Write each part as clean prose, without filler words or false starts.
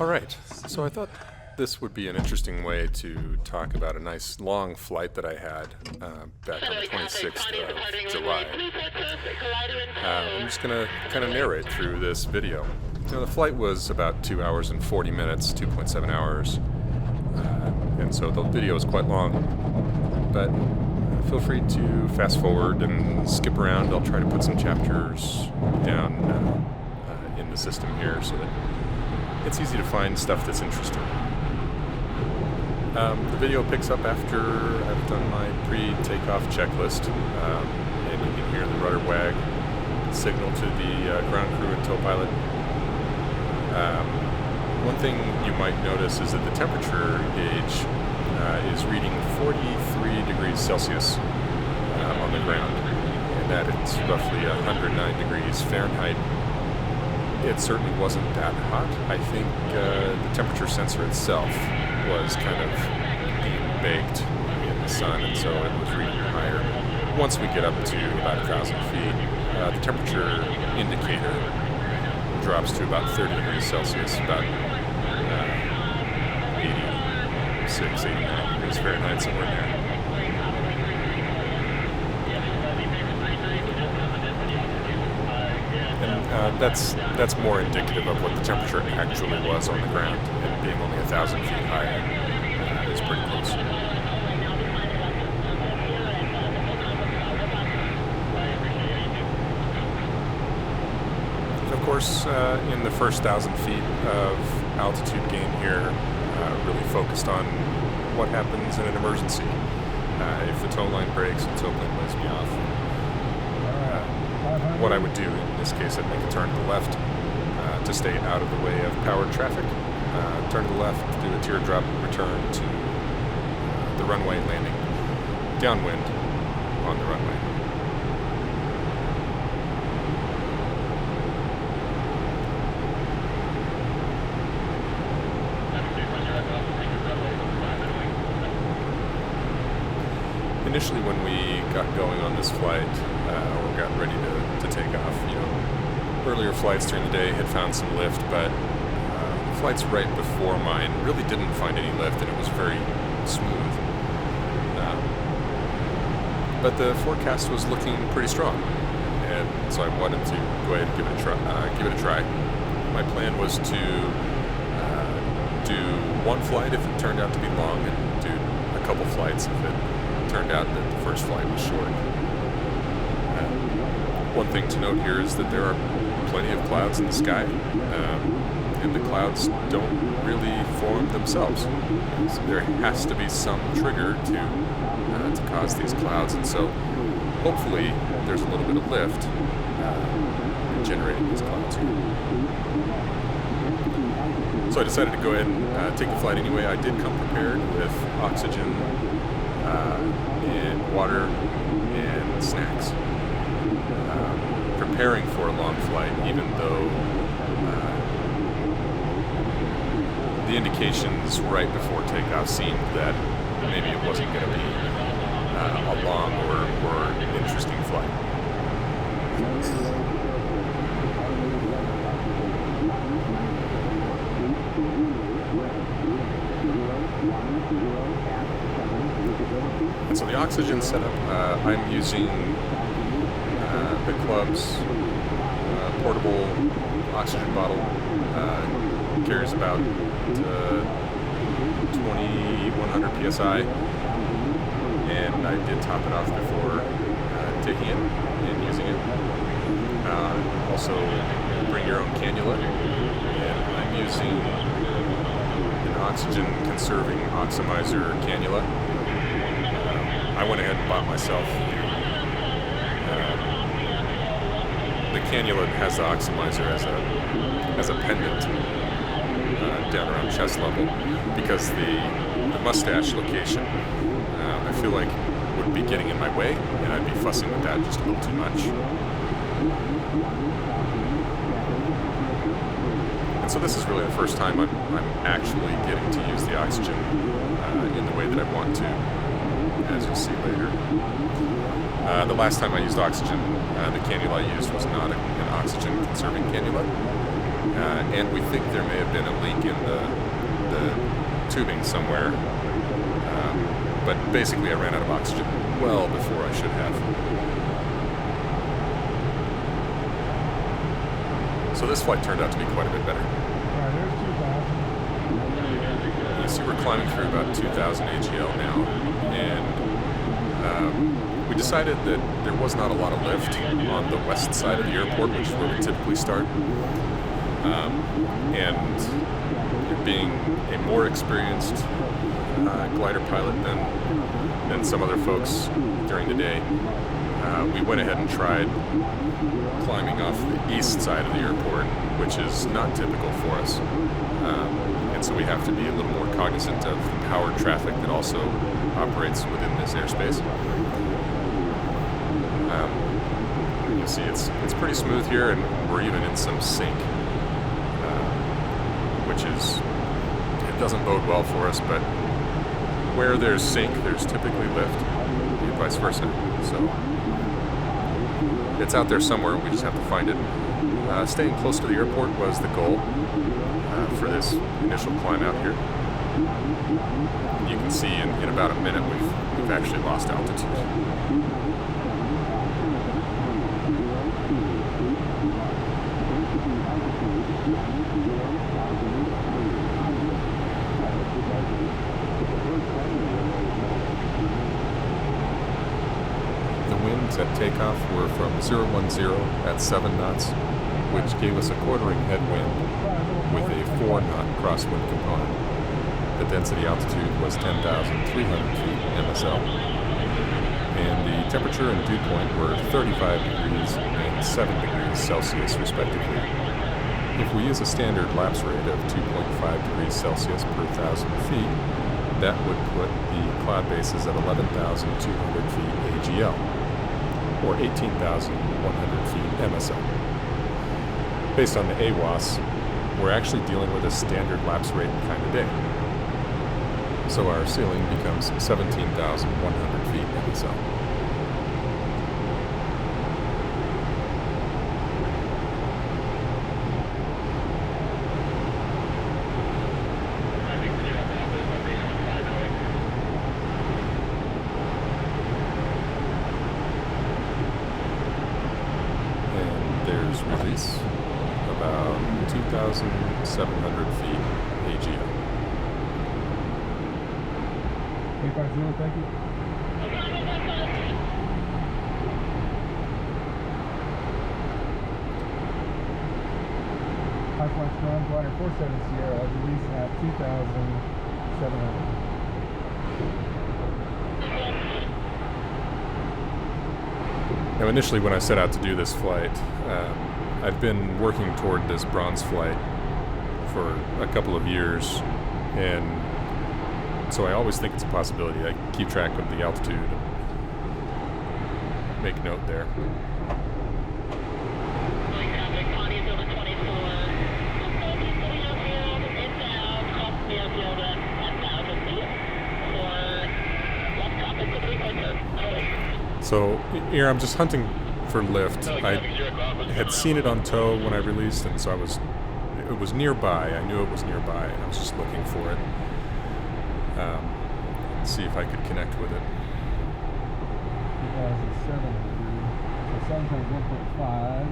Alright, so I thought this would be an interesting way to talk about a nice long flight that I had back on the 26th of July. I'm just going to kind of narrate through this video. Now, the flight was about 2 hours and 40 minutes, 2.7 hours, and so the video is quite long, but feel free to fast forward and skip around. I'll try to put some chapters down in the system here so that it's easy to find stuff that's interesting. The video picks up after I've done my pre-takeoff checklist, and you can hear the rudder wag, signal to the ground crew and tow pilot. One thing you might notice is that the temperature gauge is reading 43 degrees Celsius on the ground, and that it's roughly 109 degrees Fahrenheit. It certainly wasn't that hot. I think the temperature sensor itself was kind of being baked in the sun, and so it was reading higher. Once we get up to about 1,000 feet, the temperature indicator drops to about 30 degrees Celsius, about 86, 89 degrees Fahrenheit, somewhere in there. And that's more indicative of what the temperature actually was on the ground, and being only 1,000 feet higher is pretty close. Of course, in the first 1,000 feet of altitude gain here, really focused on what happens in an emergency. If the tow line breaks and tow plane lays me off, what I would do in this case, I'd make a turn to the left to stay out of the way of powered traffic. Turn to the left, do a teardrop return to the runway landing, downwind on the runway. Initially, when we got going on this flight, or got ready to take off, earlier flights during the day had found some lift, but the flights right before mine really didn't find any lift, and it was very smooth. But the forecast was looking pretty strong, and so I wanted to go ahead and give it a try. My plan was to do one flight if it turned out to be long, and do a couple flights if it turned out that the first flight was short. One thing to note here is that there are plenty of clouds in the sky, and the clouds don't really form themselves. So there has to be some trigger to cause these clouds, and so hopefully there's a little bit of lift generating these clouds here. So I decided to go ahead and take the flight anyway. I did come prepared with oxygen and water and snacks. Preparing for a long flight, even though the indications right before takeoff seemed that maybe it wasn't going to be a long or interesting flight. And so the oxygen setup, I'm using the club's portable oxygen bottle. Carries about 2,100 psi, and I did top it off before taking it and using it. Also, bring your own cannula, and I'm using an oxygen conserving oxidizer cannula. I went ahead and bought myself the cannula has the oxidizer as a pendant down around chest level, because the mustache location I feel like would be getting in my way, and I'd be fussing with that just a little too much. And so this is really the first time I'm actually getting to use the oxygen in the way that I want to, as you'll see later. The last time I used oxygen, the cannula I used was not an oxygen-conserving cannula. and we think there may have been a leak in the tubing somewhere. But basically I ran out of oxygen well before I should have. So this flight turned out to be quite a bit better. You see we're climbing through about 2,000 AGL now, and we decided that there was not a lot of lift on the west side of the airport, which is where we typically start. And being a more experienced glider pilot than some other folks during the day, we went ahead and tried climbing off the east side of the airport, which is not typical for us. And so we have to be a little more cognizant of the powered traffic that also operates within this airspace. You can see it's pretty smooth here, and we're even in some sink, which it doesn't bode well for us, but where there's sink, there's typically lift, and vice versa. So it's out there somewhere, we just have to find it. Staying close to the airport was the goal for this initial climb out here. You can see in about a minute we've actually lost altitude. At takeoff were from 010 at 7 knots, which gave us a quartering headwind with a 4-knot crosswind component. The density altitude was 10,300 feet MSL, and the temperature and dew point were 35 degrees and 7 degrees Celsius respectively. If we use a standard lapse rate of 2.5 degrees Celsius per 1,000 feet, that would put the cloud bases at 11,200 feet AGL. Or 18,100 feet MSL. Based on the AWOS, we're actually dealing with a standard lapse rate kind of day. So our ceiling becomes 17,100 feet MSL. Release about 2,700 feet AGL. 850, thank you. KFLY Strong Glider 47 Sierra, release at 2,700. Now, initially when I set out to do this flight, I've been working toward this bronze flight for a couple of years, and so I always think it's a possibility. I keep track of the altitude and make note there. So here I'm just hunting for lift. I had seen it on tow when I released, and so it was nearby. I knew it was nearby, and I was just looking for it. See if I could connect with it. 2007, so 7 times 1.5,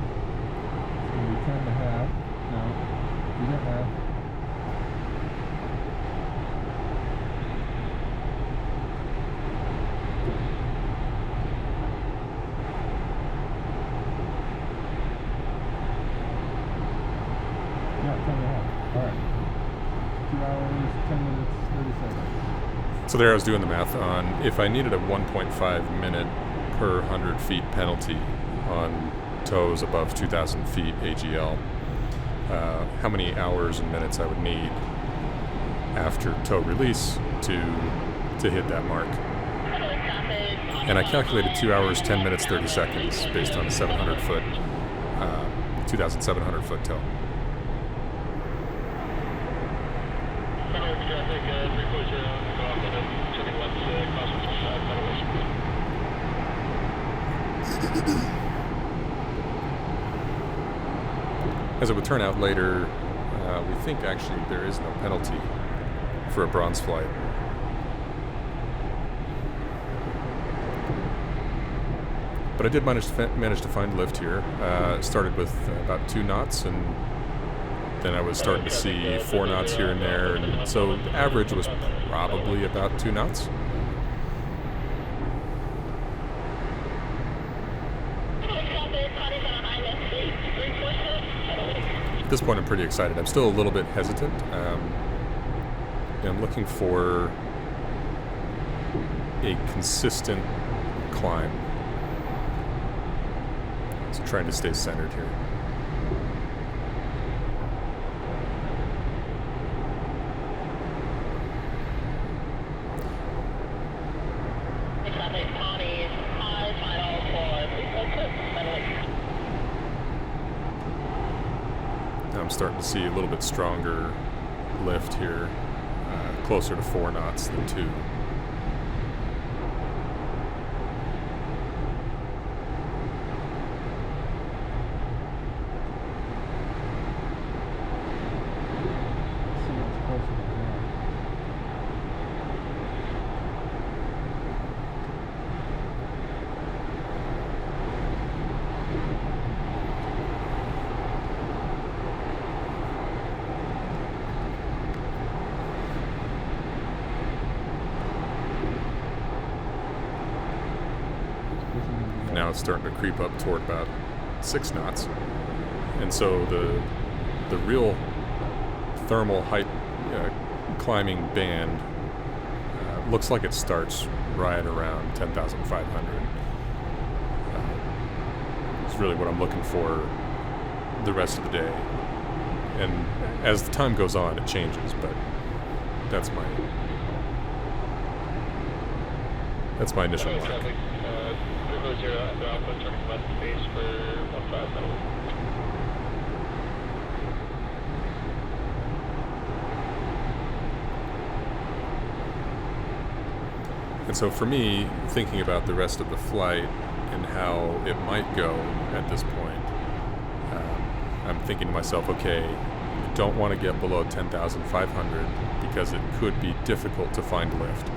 it's going to be 10.5. No, you didn't have. So there I was doing the math on if I needed a 1.5 minute per 100 feet penalty on tows above 2,000 feet AGL, how many hours and minutes I would need after tow release to hit that mark. And I calculated 2 hours, 10 minutes, 30 seconds based on a 700 foot, 2,700 foot tow. As it would turn out later, we think actually there is no penalty for a bronze flight. But I did manage to find lift here. Started with about 2 knots, and then I was starting to see 4 knots here and there, and so the average was probably about 2 knots. At this point I'm pretty excited. I'm still a little bit hesitant. I'm looking for a consistent climb. So trying to stay centered here. Now I'm starting to see a little bit stronger lift here, closer to 4 knots than 2. Now it's starting to creep up toward about 6 knots. And so the real thermal height climbing band looks like it starts right around 10,500. It's really what I'm looking for the rest of the day. And as the time goes on, it changes, but that's my initial mark. 0 after Alpha, turning left base for 15 settle. And so for me, thinking about the rest of the flight and how it might go at this point, I'm thinking to myself, okay, I don't want to get below 10,500 because it could be difficult to find lift.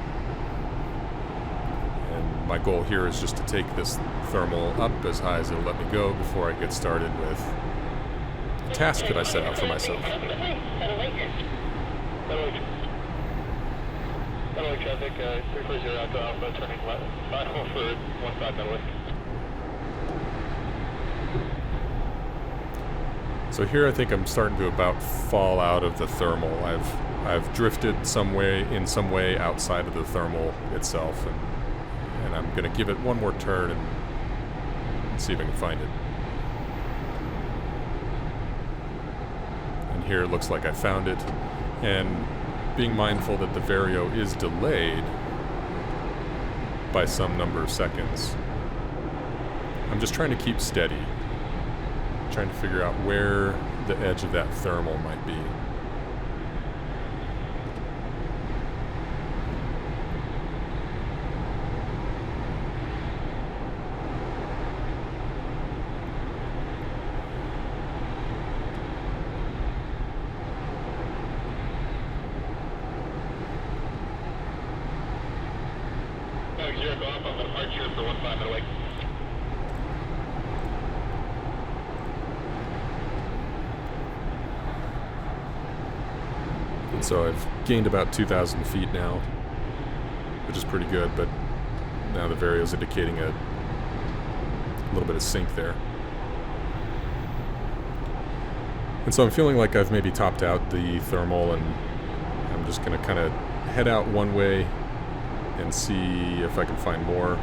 My goal here is just to take this thermal up as high as it'll let me go before I get started with the task that I set out for myself. Traffic, 340 Alpha Alpha, turning left, final for 15 Metallic. So here I think I'm starting to about fall out of the thermal. I've drifted in some way outside of the thermal itself, and I'm going to give it one more turn and see if I can find it. And here it looks like I found it. And being mindful that the Vario is delayed by some number of seconds, I'm just trying to keep steady, trying to figure out where the edge of that thermal might be. So I've gained about 2,000 feet now, which is pretty good, but now the Vario's indicating a little bit of sink there. And so I'm feeling like I've maybe topped out the thermal, and I'm just going to kind of head out one way and see if I can find more.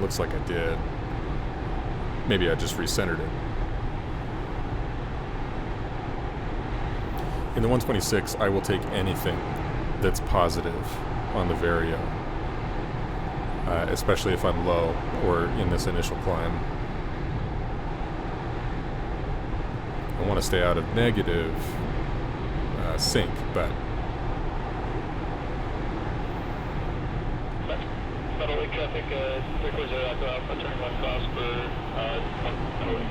Looks like I did. Maybe I just recentered it. In the 126, I will take anything that's positive on the Vario, especially if I'm low or in this initial climb. I want to stay out of negative sink, but Metallic traffic, 340 Alpha, turning left cross for 1 Metallic.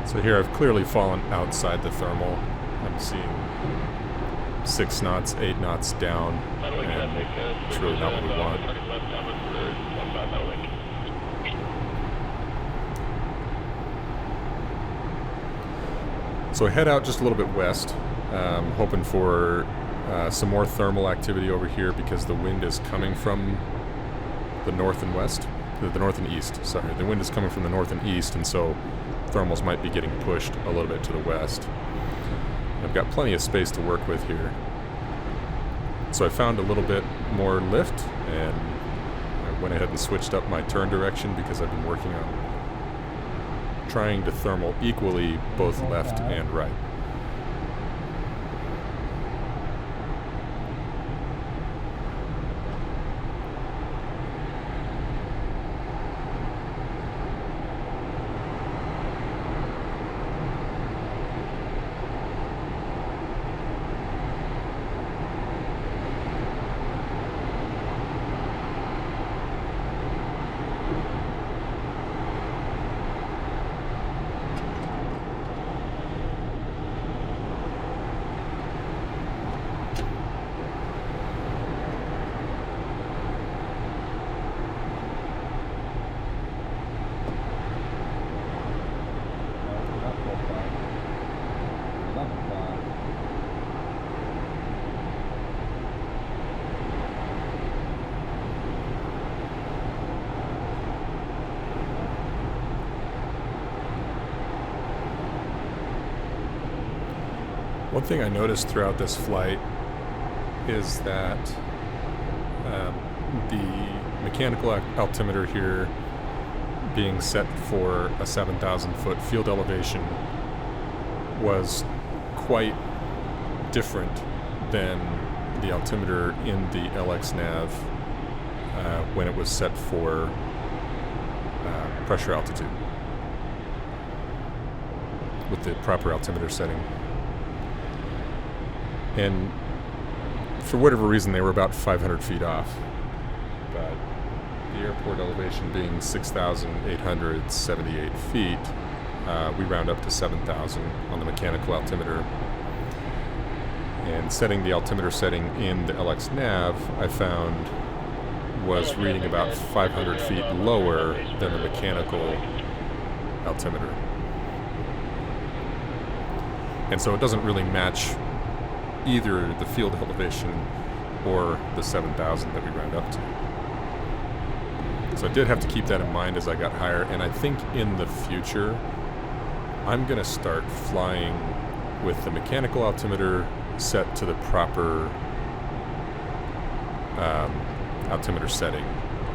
So here I've clearly fallen outside the thermal. I'm seeing 6 knots, 8 knots down, and it's really not what we want. So I head out just a little bit west, hoping for some more thermal activity over here because the wind is coming from the north and west, the north and east, sorry. The wind is coming from the north and east, and so thermals might be getting pushed a little bit to the west. I've got plenty of space to work with here. So I found a little bit more lift, and I went ahead and switched up my turn direction because I've been working on trying to thermal equally both left and right. One thing I noticed throughout this flight is that the mechanical altimeter here being set for a 7,000 foot field elevation was quite different than the altimeter in the LX-nav when it was set for pressure altitude with the proper altimeter setting. And for whatever reason, they were about 500 feet off. But the airport elevation being 6,878 feet, we round up to 7,000 on the mechanical altimeter. And setting the altimeter setting in the LX-nav, I found, was reading about 500 feet lower than the mechanical altimeter. And so it doesn't really match either the field elevation or the 7,000 that we round up to. So I did have to keep that in mind as I got higher, and I think in the future I'm going to start flying with the mechanical altimeter set to the proper altimeter setting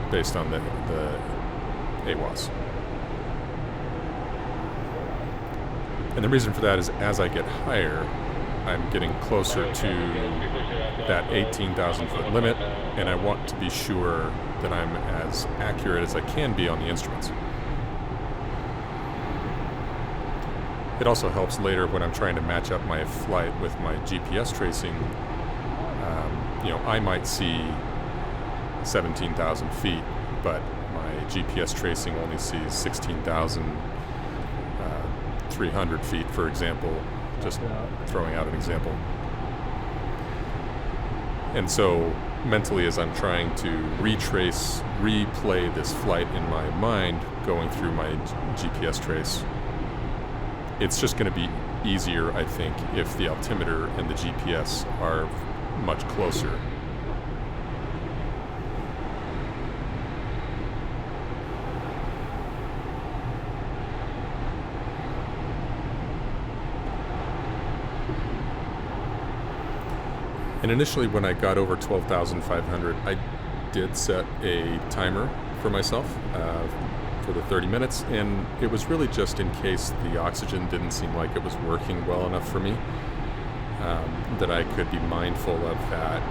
based on the AWOS. And the reason for that is as I get higher, I'm getting closer to that 18,000 foot limit, and I want to be sure that I'm as accurate as I can be on the instruments. It also helps later when I'm trying to match up my flight with my GPS tracing. I might see 17,000 feet, but my GPS tracing only sees 16,300 feet, for example. Just throwing out an example. And so mentally, as I'm trying to replay this flight in my mind, going through my GPS trace, it's just going to be easier, I think, if the altimeter and the GPS are much closer. And initially when I got over 12,500, I did set a timer for myself for the 30 minutes, and it was really just in case the oxygen didn't seem like it was working well enough for me, that I could be mindful of that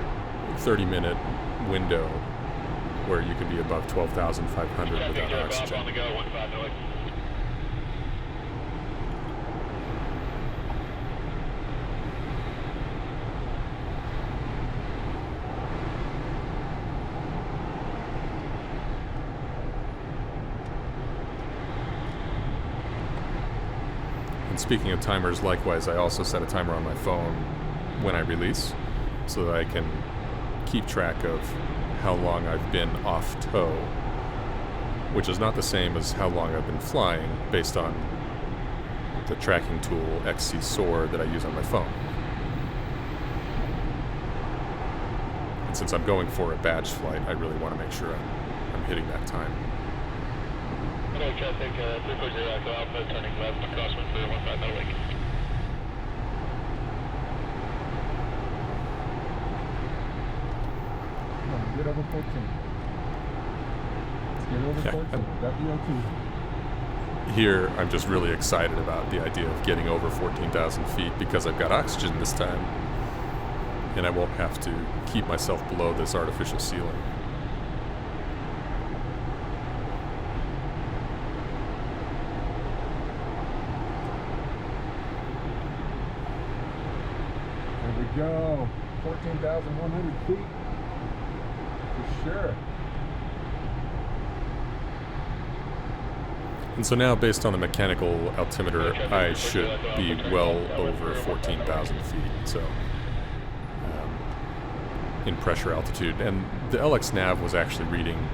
30-minute window where you could be above 12,500 without oxygen. And speaking of timers, likewise, I also set a timer on my phone when I release so that I can keep track of how long I've been off tow, which is not the same as how long I've been flying based on the tracking tool XC Soar that I use on my phone. And since I'm going for a badge flight, I really want to make sure I'm hitting that time. Hello, traffic, 340 Echo Alpha, turning left, crosswind for 15 Metal Lake. Come on, get over 14. Let's get over 14. Got the O2. Here, I'm just really excited about the idea of getting over 14,000 feet because I've got oxygen this time, and I won't have to keep myself below this artificial ceiling. There we go. 14,100 feet. For sure. And so now, based on the mechanical altimeter, I should be well over 14,000 feet. So, in pressure altitude. And the LX nav was actually reading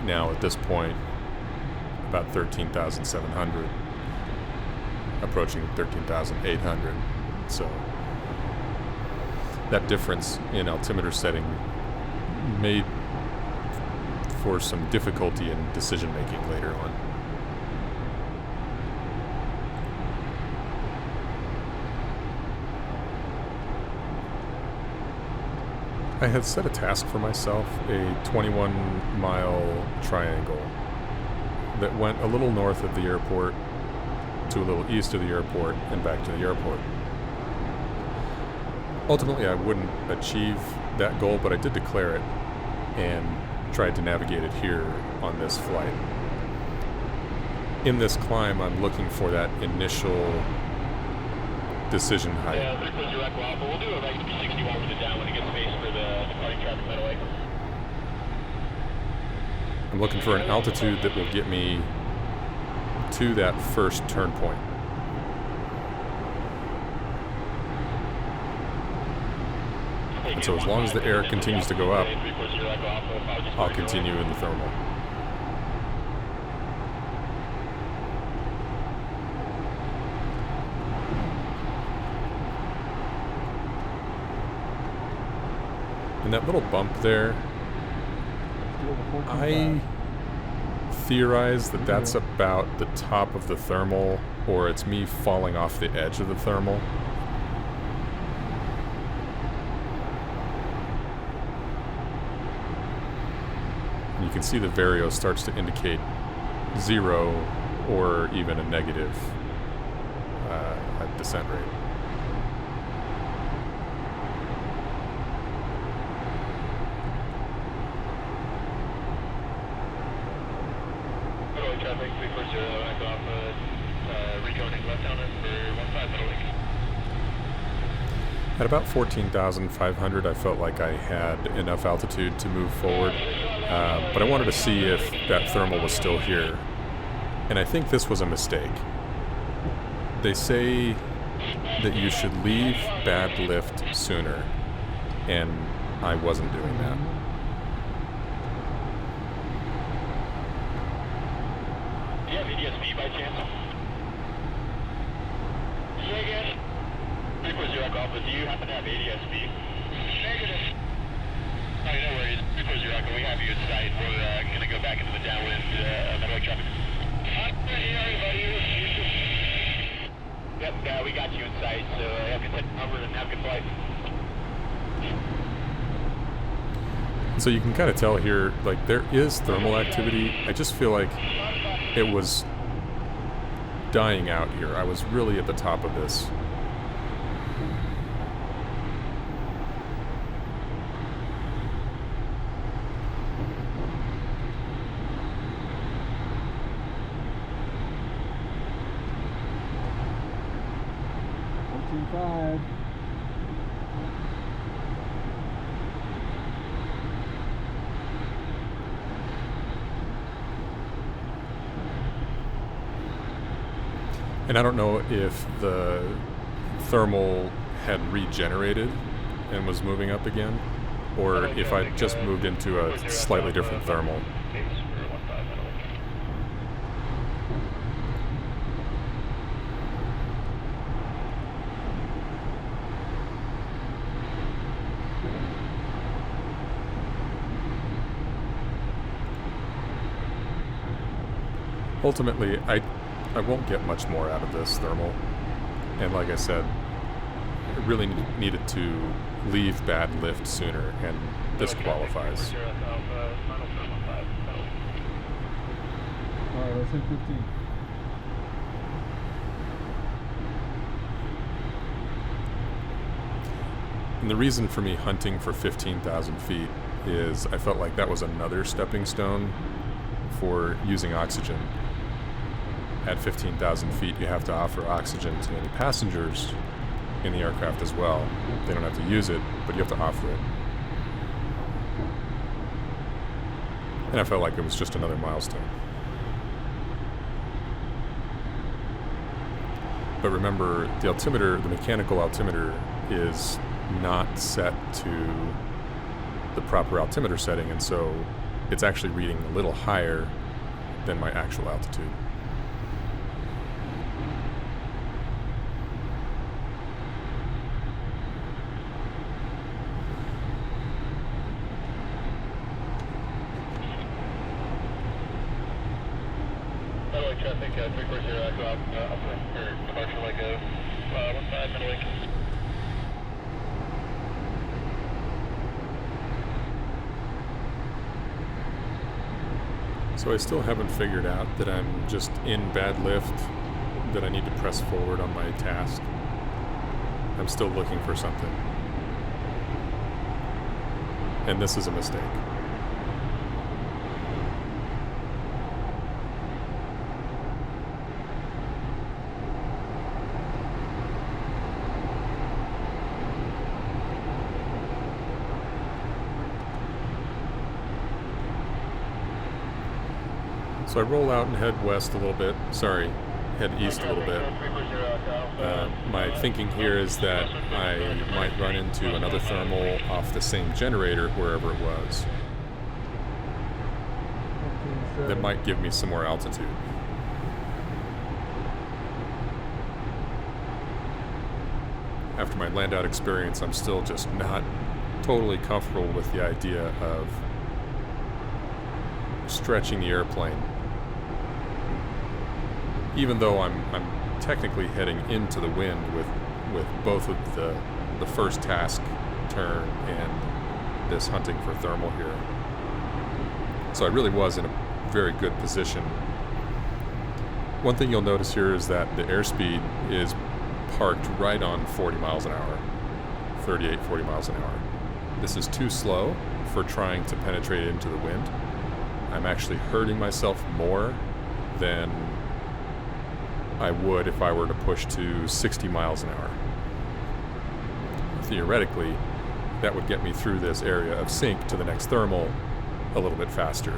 now at this point about 13,700, approaching 13,800. So that difference in altimeter setting made for some difficulty in decision making later on. I had set a task for myself, a 21-mile triangle that went a little north of the airport to a little east of the airport and back to the airport. Ultimately, I wouldn't achieve that goal, but I did declare it and tried to navigate it here on this flight. In this climb, I'm looking for that initial decision height. Yeah, 340 Echo Alpha. We'll do a regular 61 with the down when it gets space for the departing traffic Metal Lake. I'm looking for an altitude that will get me to that first turn point. And so as long as the air continues to go up, I'll continue in the thermal. And that little bump there, I theorize that that's about the top of the thermal, or it's me falling off the edge of the thermal. And you can see the vario starts to indicate 0 or even a negative descent rate. Traffic 340 Echo Alpha, rejoining left down for 15 Metal Lake. At about 14,500, I felt like I had enough altitude to move forward, but I wanted to see if that thermal was still here. And I think this was a mistake. They say that you should leave bad lift sooner, and I wasn't doing that. Do you have ADS-B by chance? Say again? 340 Echo Alpha, do you happen to have ADS-B? Negative. Oh, no worries. 340 Echo, we have you in sight. We're going to go back into the downwind Metal Lake traffic. Yep, we got you in sight, so have a good number and have a good flight. So you can kind of tell here, like, there is thermal activity. I just feel like it was dying out here. I was really at the top of this. Five. And I don't know if the thermal had regenerated and was moving up again, or if I just moved into a slightly different thermal. Ultimately, I won't get much more out of this thermal, and like I said, I really needed to leave bad lift sooner, and this qualifies. Alright, let's hit 15. And the reason for me hunting for 15,000 feet is I felt like that was another stepping stone for using oxygen. At 15,000 feet, you have to offer oxygen to any passengers in the aircraft as well. They don't have to use it, but you have to offer it. And I felt like it was just another milestone. But remember, the altimeter, the mechanical altimeter, is not set to the proper altimeter setting, and so it's actually reading a little higher than my actual altitude. Traffic 340 aircraft, up for departure like a 15 middle wing. So I still haven't figured out that I'm just in bad lift, that I need to press forward on my task. I'm still looking for something. And this is a mistake. So I roll out and head west a little bit. Sorry, head east a little bit. My thinking here is that I might run into another thermal off the same generator wherever it was. That might give me some more altitude. After my land out experience, I'm still just not totally comfortable with the idea of stretching the airplane. Even though I'm technically heading into the wind with both of the first task turn and this hunting for thermal here. So I really was in a very good position. One thing you'll notice here is that the airspeed is parked right on 40 miles an hour, 38, 40 miles an hour. This is too slow for trying to penetrate into the wind. I'm actually hurting myself more than I would if I were to push to 60 miles an hour. Theoretically, that would get me through this area of sink to the next thermal a little bit faster.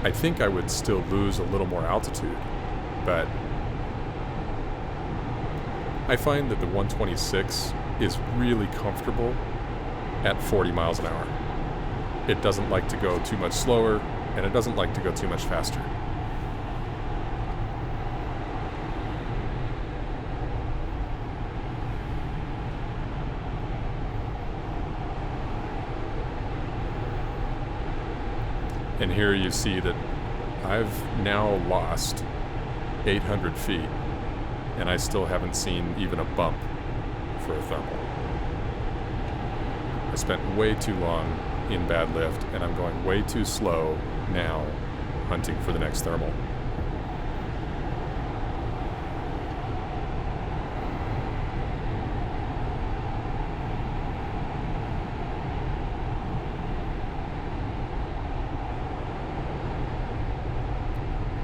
I think I would still lose a little more altitude, but I find that the 126 is really comfortable at 40 miles an hour. It doesn't like to go too much slower, and it doesn't like to go too much faster. And here you see that I've now lost 800 feet, and I still haven't seen even a bump for a thermal. I spent way too long in bad lift, and I'm going way too slow now hunting for the next thermal.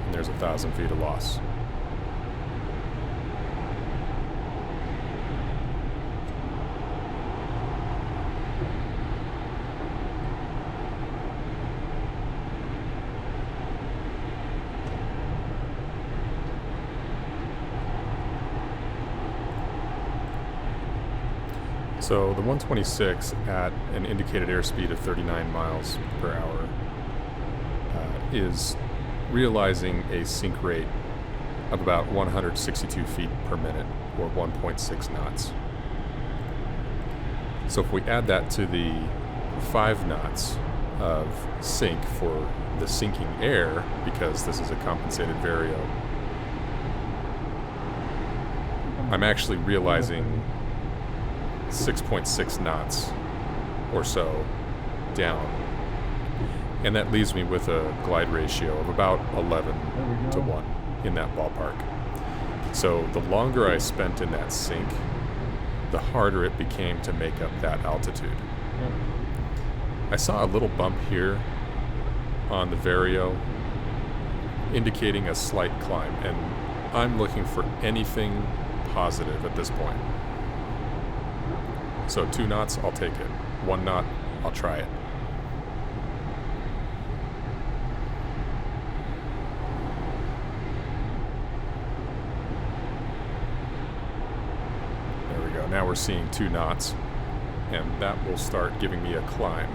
And there's 1,000 feet of loss. So the 126 at an indicated airspeed of 39 miles per hour is realizing a sink rate of about 162 feet per minute, or 1.6 knots. So if we add that to the 5 knots of sink for the sinking air, because this is a compensated vario, I'm actually realizing 6.6 knots or so down. And that leaves me with a glide ratio of about 11 to 1 in that ballpark. So the longer I spent in that sink, the harder it became to make up that altitude. I saw a little bump here on the vario indicating a slight climb, and I'm looking for anything positive at this point. So 2 knots, I'll take it. 1 knot, I'll try it. There we go. Now we're seeing 2 knots, and that will start giving me a climb.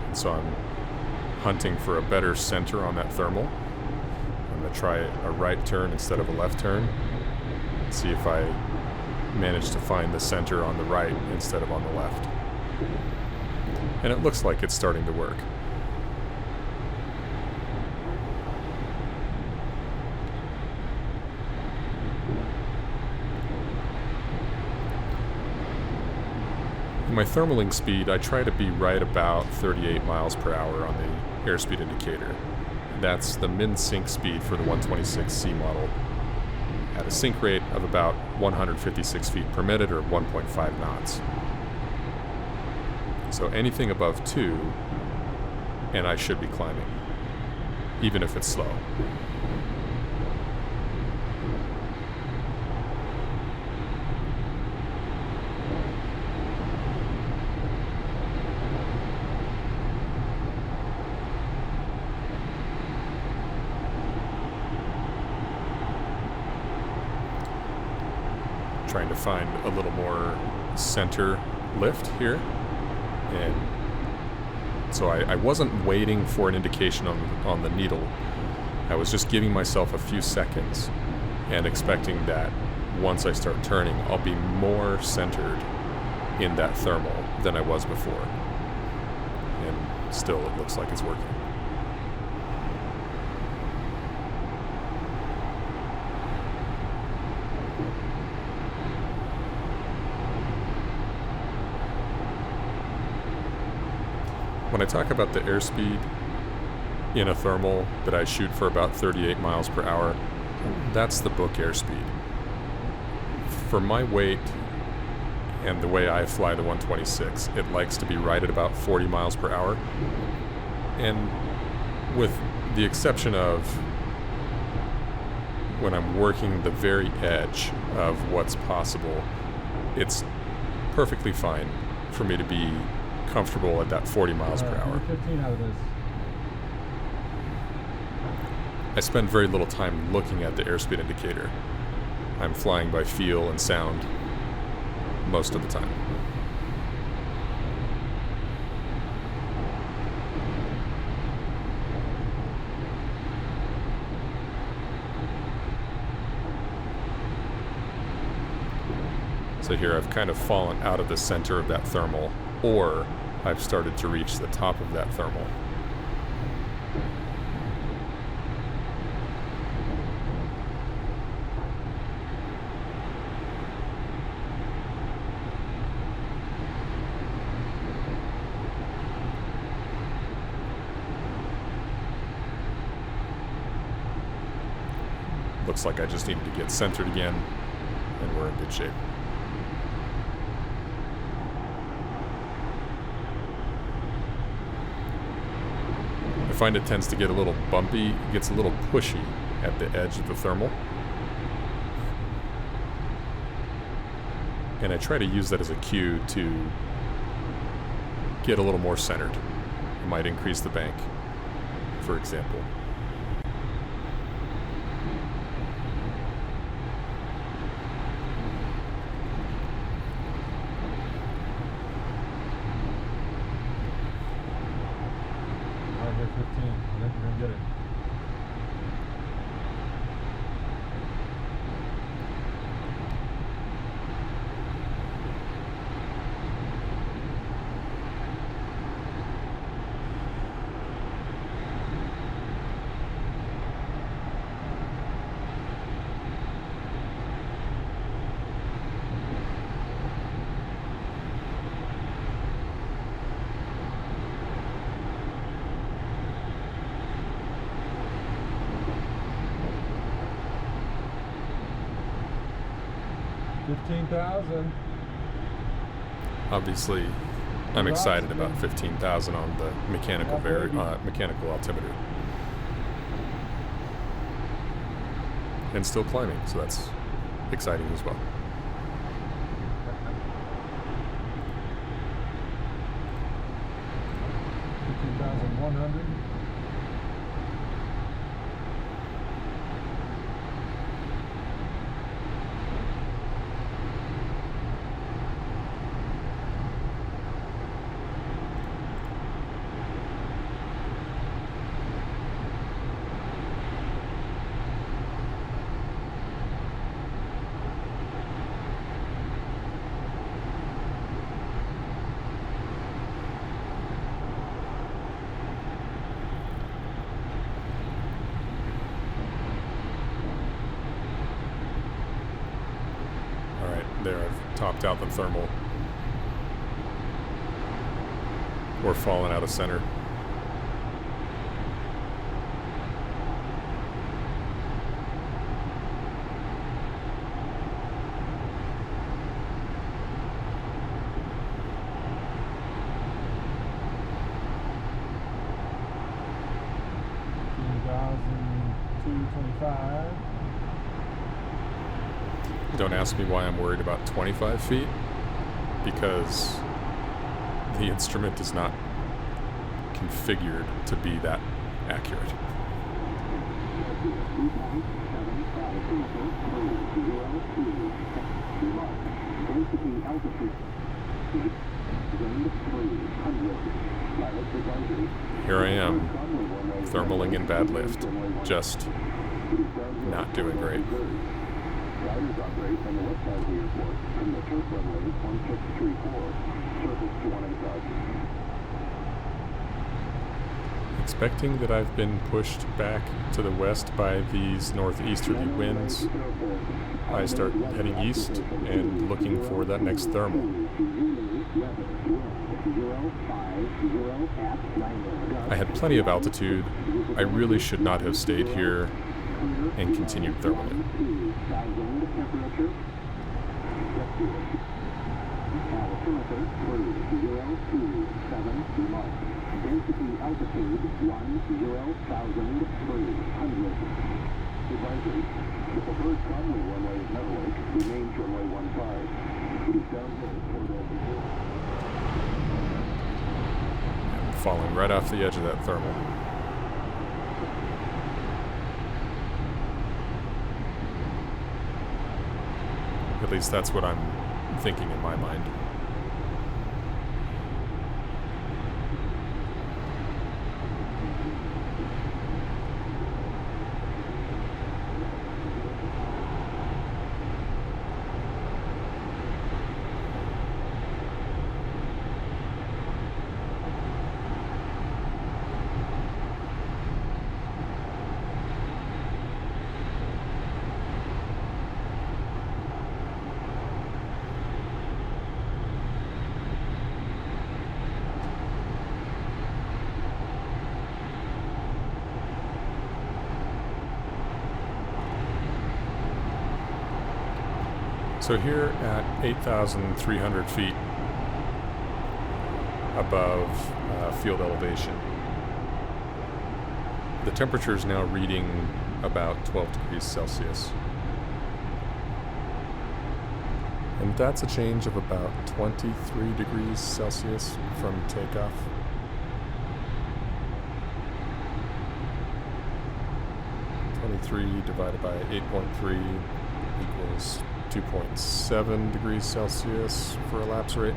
And so I'm hunting for a better center on that thermal. I'm going to try a right turn instead of a left turn. See if I manage to find the center on the right instead of on the left. And it looks like it's starting to work. In my thermaling speed, I try to be right about 38 miles per hour on the airspeed indicator. That's the min-sink speed for the 126C model, at a sink rate of about 156 feet per minute, or 1.5 knots. So anything above 2, and I should be climbing, even if it's slow. Trying to find a little more center lift here, and so I wasn't waiting for an indication on the needle. I was just giving myself a few seconds and expecting that once I start turning, I'll be more centered in that thermal than I was before. And still, it looks like it's working. When I talk about the airspeed in a thermal that I shoot for about 38 miles per hour, that's the book airspeed. For my weight and the way I fly the 126, it likes to be right at about 40 miles per hour. And with the exception of when I'm working the very edge of what's possible, it's perfectly fine for me to be comfortable at that 40 miles per hour. 15 out of this. I spend very little time looking at the airspeed indicator. I'm flying by feel and sound most of the time. So here I've kind of fallen out of the center of that thermal, or I've started to reach the top of that thermal. Looks like I just needed to get centered again, and we're in good shape. I find it tends to get a little bumpy, gets a little pushy at the edge of the thermal. And I try to use that as a cue to get a little more centered. I might increase the bank, for example. 15,000. Obviously, I'm excited about 15,000 on the mechanical altimeter. And still climbing, so that's exciting as well. $15,100. There, I've topped out the thermal, or fallen out of center. $2,225. Don't ask me why I'm worried about 25 feet, because the instrument is not configured to be that accurate. Here I am, thermaling in bad lift, just not doing great. Riders operate from the west side of the airport, from the turf runway 1634, surface to 1 Expecting that I've been pushed back to the west by these northeasterly winds, I start heading east and looking for that next thermal. I had plenty of altitude. I really should not have stayed here and continued thermaling. Density altitude 10,300. Advisory. The preferred runway runway is Netherlake. Remains runway 15. It is downhill toward altitude. I'm falling right off the edge of that thermal. At least that's what I'm thinking in my mind. So here at 8,300 feet above field elevation, the temperature is now reading about 12 degrees Celsius. And that's a change of about 23 degrees Celsius from takeoff. Divided by 8.3 equals 2.7 degrees Celsius for a lapse rate.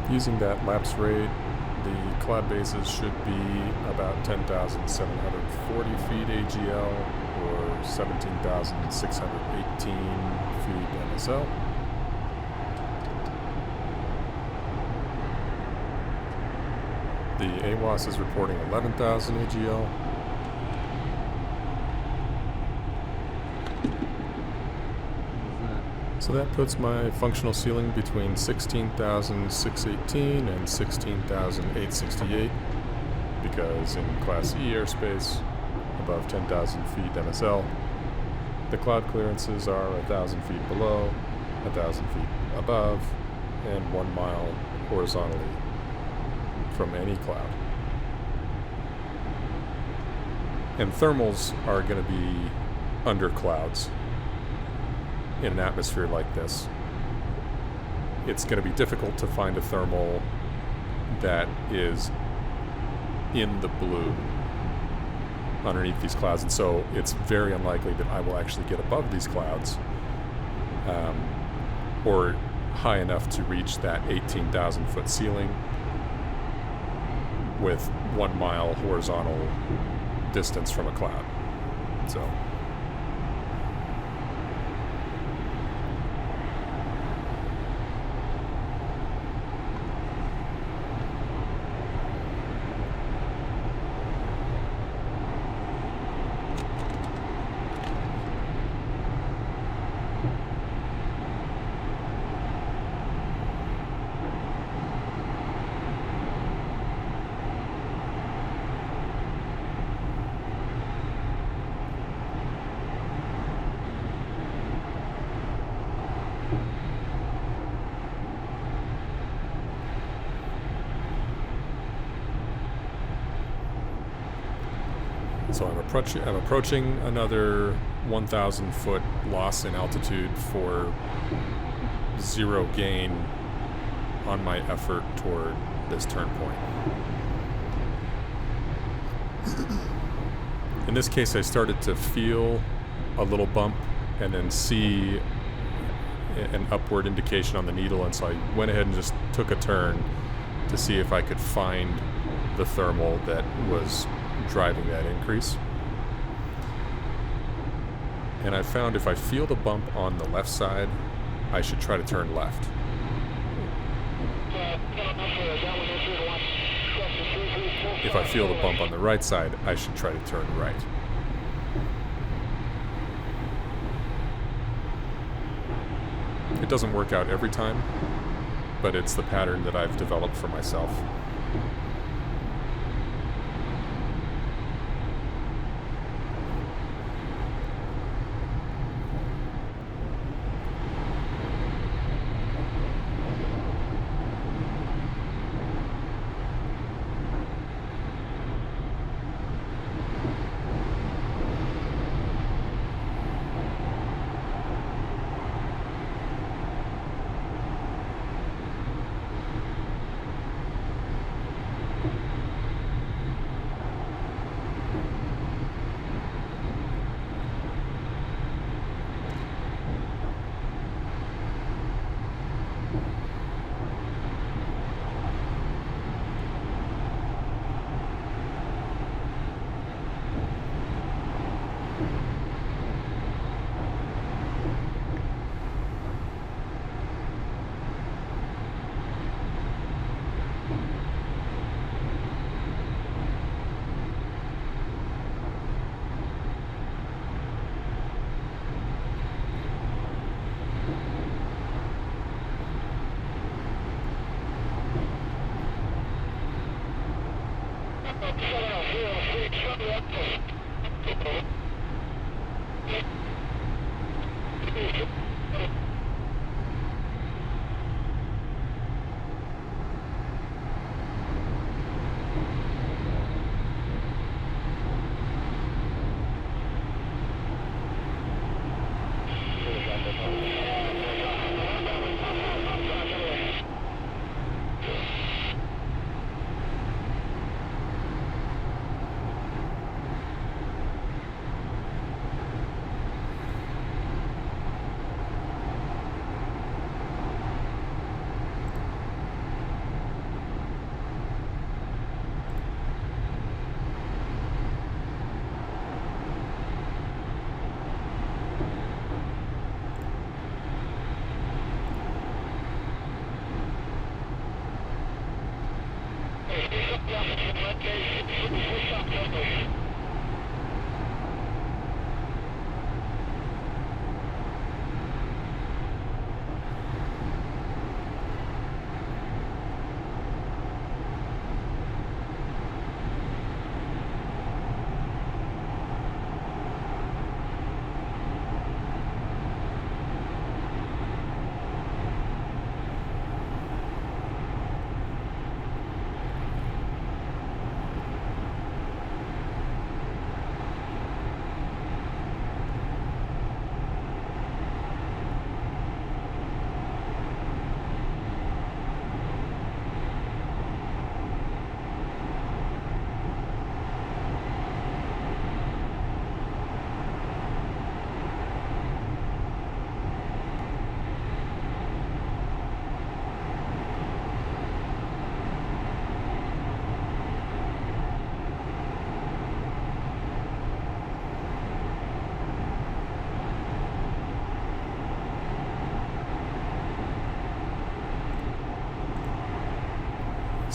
Using that lapse rate, the cloud bases should be about 10,740 feet AGL or 17,618 feet MSL. The AWAS is reporting 11,000 AGL. So that puts my functional ceiling between 16,618 and 16,868, because in Class E airspace, above 10,000 feet MSL, The cloud clearances are 1,000 feet below, 1,000 feet above, and 1 mile horizontally from any cloud. And thermals are going to be under clouds in an atmosphere like this. It's going to be difficult to find a thermal that is in the blue underneath these clouds, and so it's very unlikely that I will actually get above these clouds or high enough to reach that 18,000 foot ceiling with 1 mile horizontal distance from a cloud. So I'm approaching another 1,000 foot loss in altitude for 0 gain on my effort toward this turn point. In this case, I started to feel a little bump and then see an upward indication on the needle, and so I went ahead and just took a turn to see if I could find the thermal that was driving that increase. And I found if I feel the bump on the left side, I should try to turn left. If I feel the bump on the right side, I should try to turn right. It doesn't work out every time, but it's the pattern that I've developed for myself.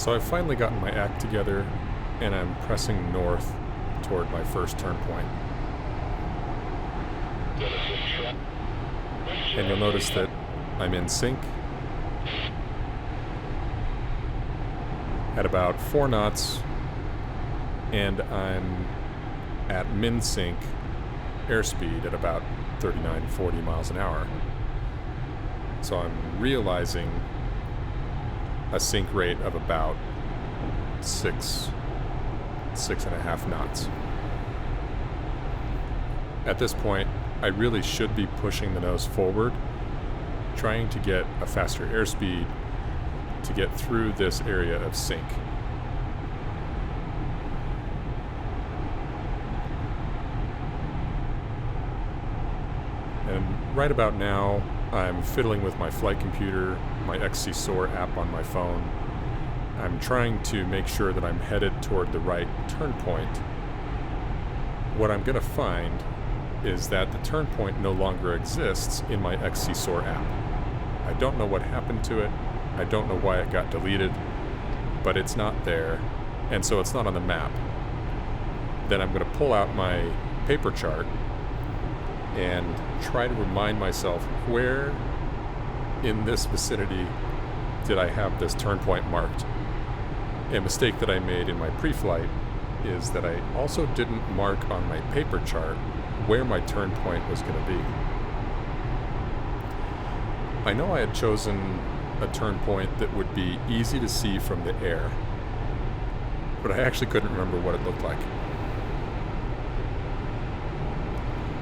So I've finally gotten my act together, and I'm pressing north toward my first turn point. And you'll notice that I'm in sync at about 4 knots, and I'm at min sync airspeed at about 39, 40 miles an hour. So I'm realizing a sync rate of about 6.5 knots. At this point, I really should be pushing the nose forward, trying to get a faster airspeed to get through this area of sync. And right about now, I'm fiddling with my flight computer, my XC-SOAR app on my phone. I'm trying to make sure that I'm headed toward the right turn point. What I'm going to find is that the turn point no longer exists in my XC-SOAR app. I don't know what happened to it. I don't know why it got deleted, but it's not there, and so it's not on the map. Then I'm going to pull out my paper chart and try to remind myself, where in this vicinity did I have this turn point marked? A mistake that I made in my pre-flight is that I also didn't mark on my paper chart where my turn point was going to be. I know I had chosen a turn point that would be easy to see from the air, but I actually couldn't remember what it looked like.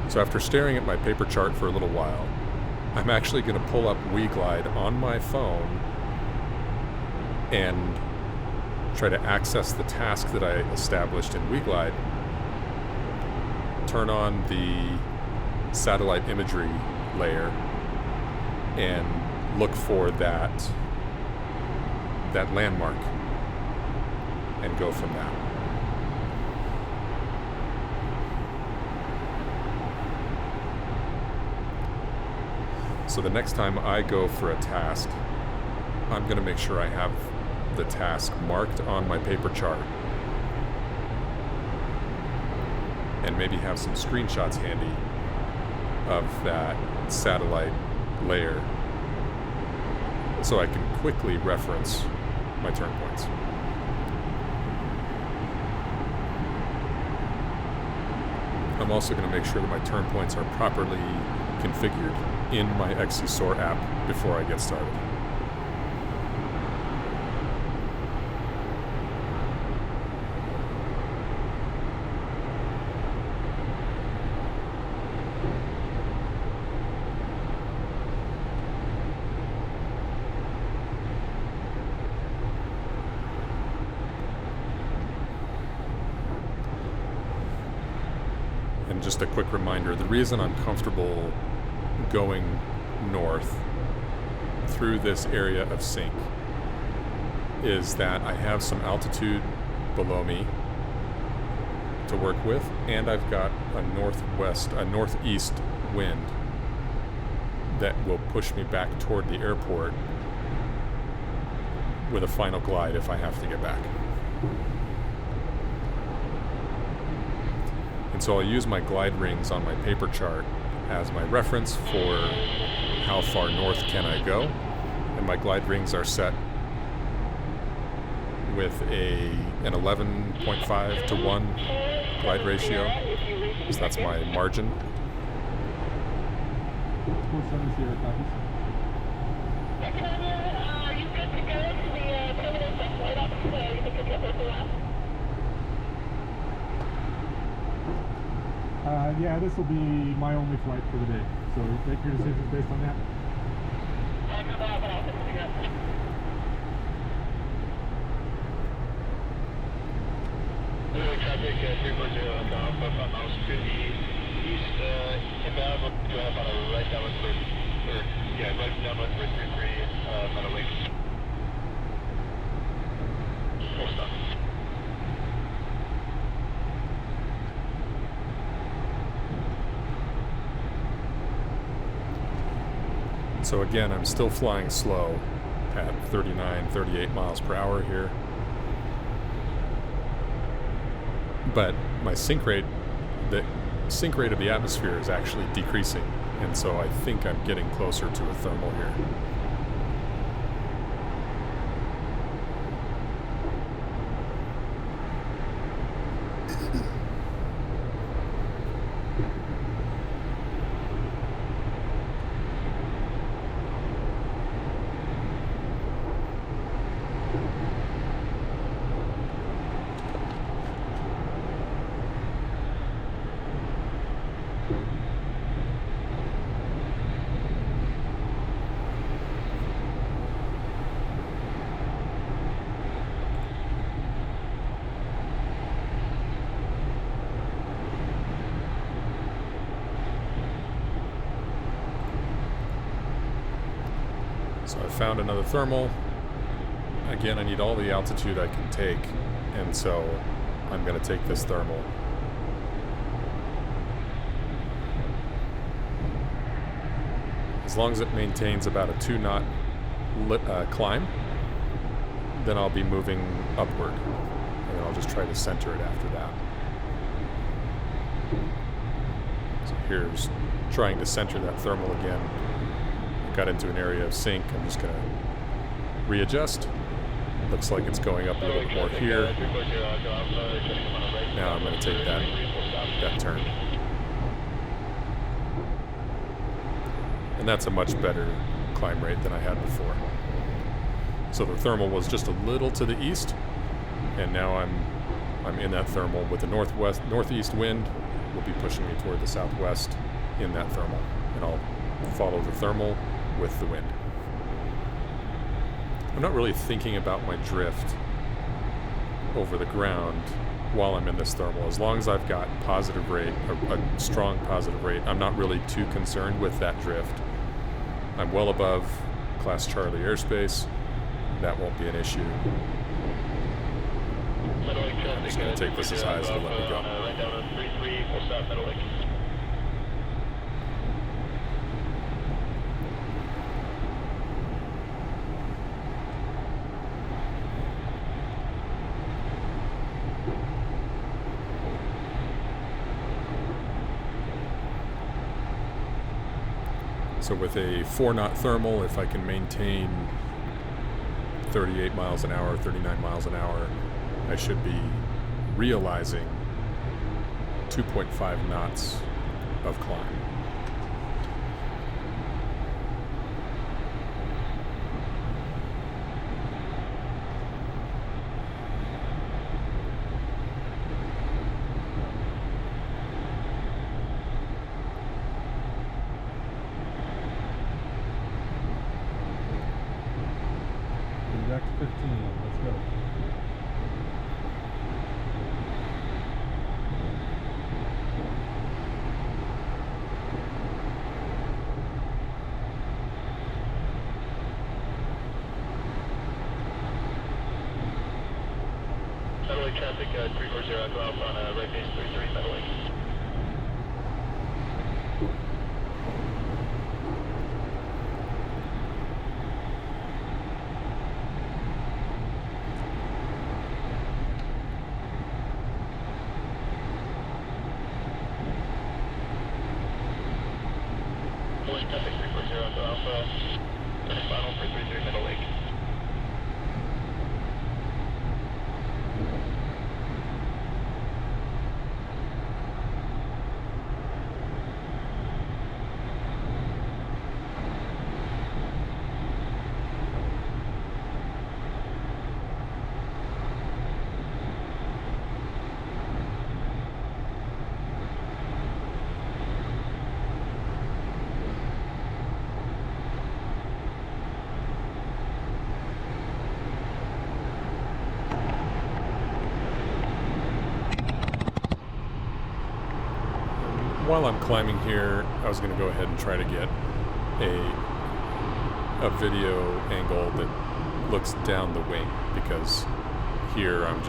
So after staring at my paper chart for a little while, I'm actually going to pull up WeGlide on my phone and try to access the task that I established in WeGlide, turn on the satellite imagery layer, and look for that landmark and go from that. So the next time I go for a task, I'm going to make sure I have the task marked on my paper chart and maybe have some screenshots handy of that satellite layer so I can quickly reference my turn points. I'm also going to make sure that my turn points are properly configured in my XC-SOAR app before I get started. And just a quick reminder, the reason I'm comfortable going north through this area of sync is that I have some altitude below me to work with, and I've got a northeast wind that will push me back toward the airport with a final glide if I have to get back. And so I'll use my glide rings on my paper chart as my reference for how far north can I go. And my glide rings are set with an 11.5 to 1 glide ratio. So that's my margin. Yeah, this will be my only flight for the day. So make your decisions based on that. Traffic 340 from miles to the east, inbound, do have on a right downwind for, right downwind for 33, about a week. Full stop. So again, I'm still flying slow at 39, 38 miles per hour here. but my sink rate, the sink rate of the atmosphere is actually decreasing, and so I think I'm getting closer to a thermal here. So I found another thermal. Again, I need all the altitude I can take, and so I'm going to take this thermal. As long as it maintains about a 2-knot climb, then I'll be moving upward, and then I'll just try to center it after that. So here's trying to center that thermal again. Got into an area of sink. I'm just going to readjust. Looks like it's going up a little bit more here. Now I'm going to take that turn. And that's a much better climb rate than I had before. So the thermal was just a little to the east, and now I'm in that thermal with the northeast wind will be pushing me toward the southwest in that thermal, and I'll follow the thermal with the wind. I'm not really thinking about my drift over the ground while I'm in this thermal. As long as I've got positive rate, a strong positive rate, I'm not really too concerned with that drift. I'm well above Class Charlie airspace. That won't be an issue. I'm just going to take this as high as it'll let me go. Right down on 33, full stop, Middle Lake. So with a 4-knot thermal, if I can maintain 38 miles an hour, 39 miles an hour, I should be realizing 2.5 knots of climb. Back to 15. Let's go. Middle Lake traffic 340, go off on right base 33, Middle Lake. Traffic 340 to Alpha, final for 33 Middle Lake. While I'm climbing here, I was going to go ahead and try to get a video angle that looks down the wing, because here I'm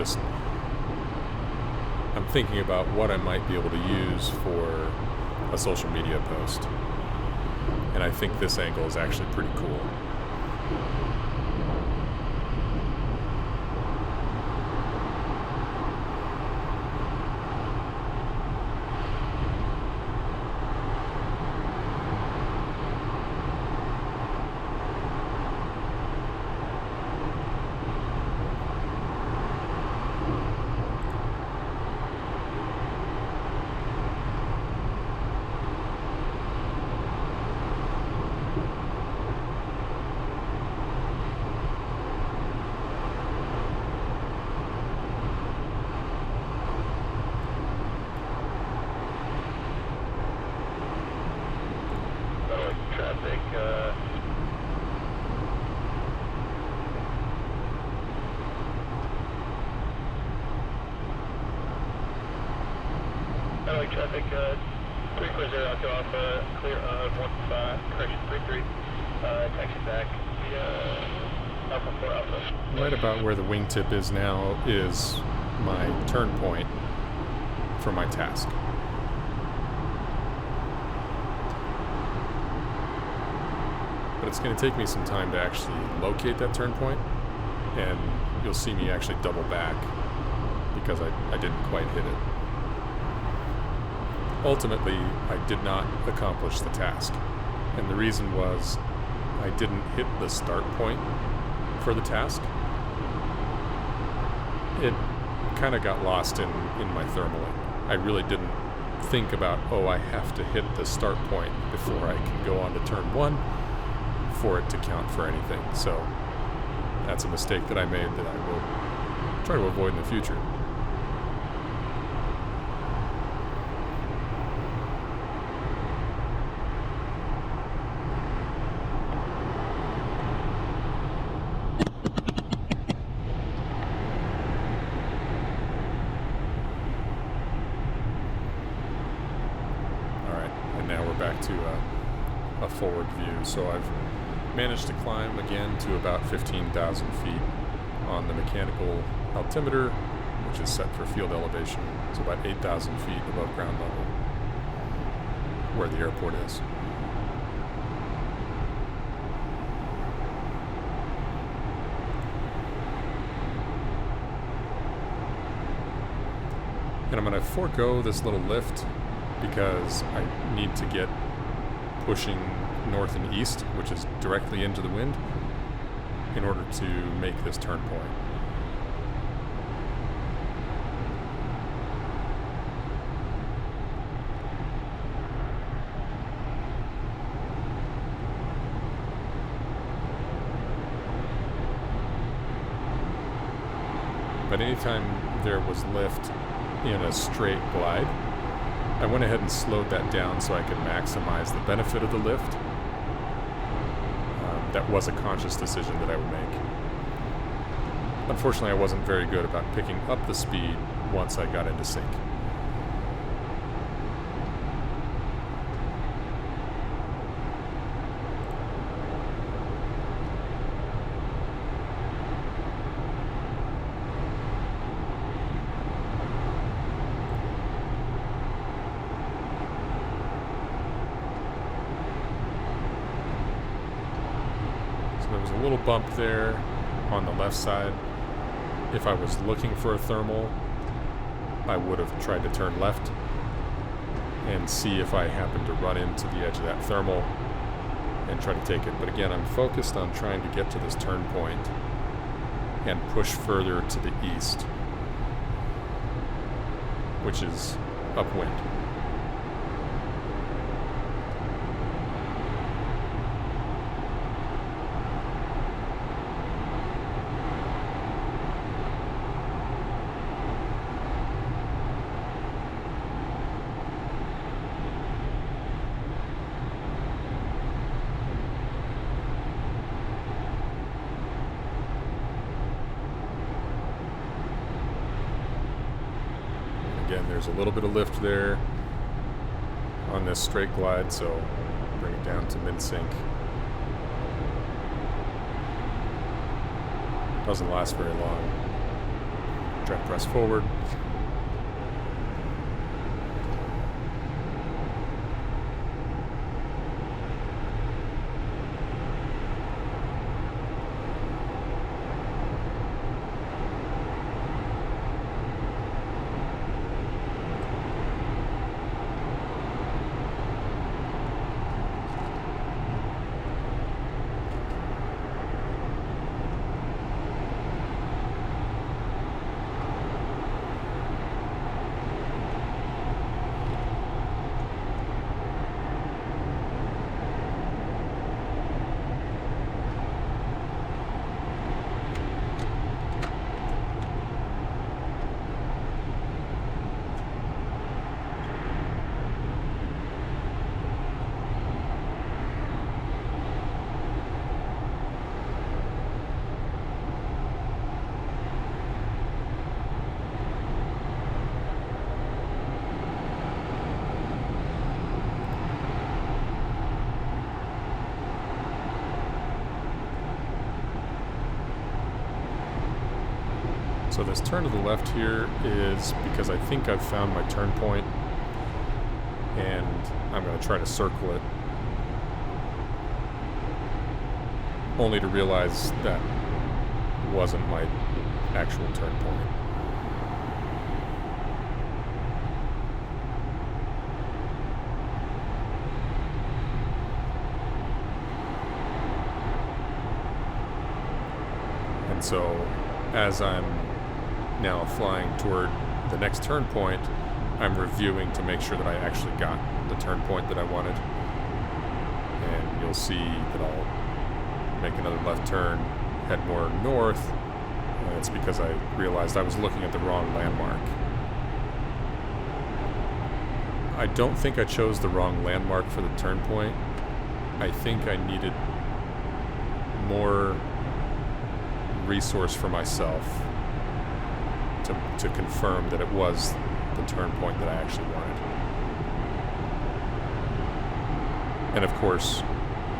thinking about what I might be able to use for a social media post. And I think this angle is actually pretty cool. Satellite traffic, 340 Echo Alpha, clear on 15, correction 33, taxi back via Alpha 4 Alpha. Right about where the wingtip is now is my turn point for my task. But it's going to take me some time to actually locate that turn point, and you'll see me actually double back because I didn't quite hit it. Ultimately, I did not accomplish the task, and the reason was I didn't hit the start point for the task. It kind of got lost in my thermaling. I really didn't think about, oh, I have to hit the start point before I can go on to turn 1 for it to count for anything. So that's a mistake that I made that I will try to avoid in the future. Back to a forward view. So I've managed to climb again to about 15,000 feet on the mechanical altimeter, which is set for field elevation. It's about 8,000 feet above ground level where the airport is. And I'm going to forego this little lift because I need to get pushing north and east, which is directly into the wind, in order to make this turn point. But anytime there was lift in a straight glide, I went ahead and slowed that down so I could maximize the benefit of the lift. That was a conscious decision that I would make. Unfortunately, I wasn't very good about picking up the speed once I got into sync. There was a little bump there on the left side. If I was looking for a thermal, I would have tried to turn left and see if I happened to run into the edge of that thermal and try to take it. But again, I'm focused on trying to get to this turn point and push further to the east, which is upwind. Again, there's a little bit of lift there on this straight glide, so bring it down to mid-sync. Doesn't last very long. Try to press forward. So this turn to the left here is because I think I've found my turn point, and I'm going to try to circle it, only to realize that wasn't my actual turn point. And so as I'm now flying toward the next turn point, I'm reviewing to make sure that I actually got the turn point that I wanted. And you'll see that I'll make another left turn, head more north, and it's because I realized I was looking at the wrong landmark. I don't think I chose the wrong landmark for the turn point. I think I needed more resource for myself to confirm that it was the turn point that I actually wanted. And of course,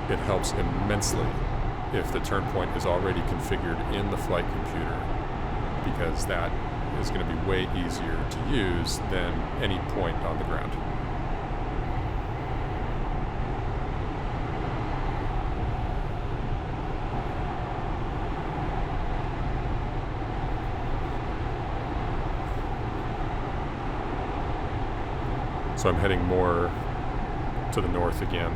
it helps immensely if the turn point is already configured in the flight computer, because that is going to be way easier to use than any point on the ground. So I'm heading more to the north again,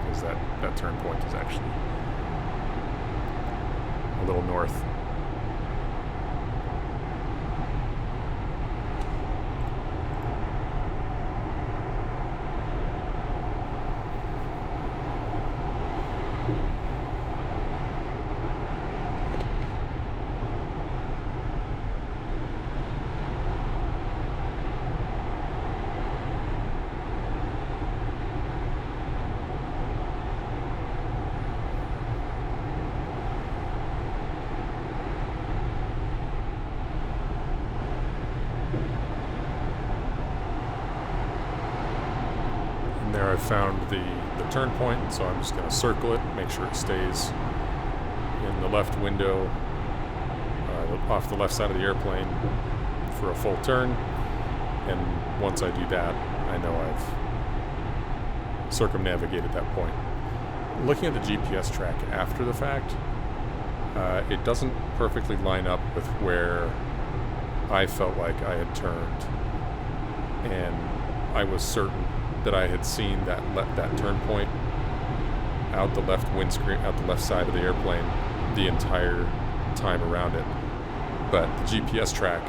because that turn point is actually a little north. There I found the turn point, so I'm just going to circle it, make sure it stays in the left window, off the left side of the airplane for a full turn. And once I do that, I know I've circumnavigated that point. Looking at the GPS track after the fact, it doesn't perfectly line up with where I felt like I had turned, and I was certain that I had seen that turn point out the left windscreen, out the left side of the airplane the entire time around it. But the GPS track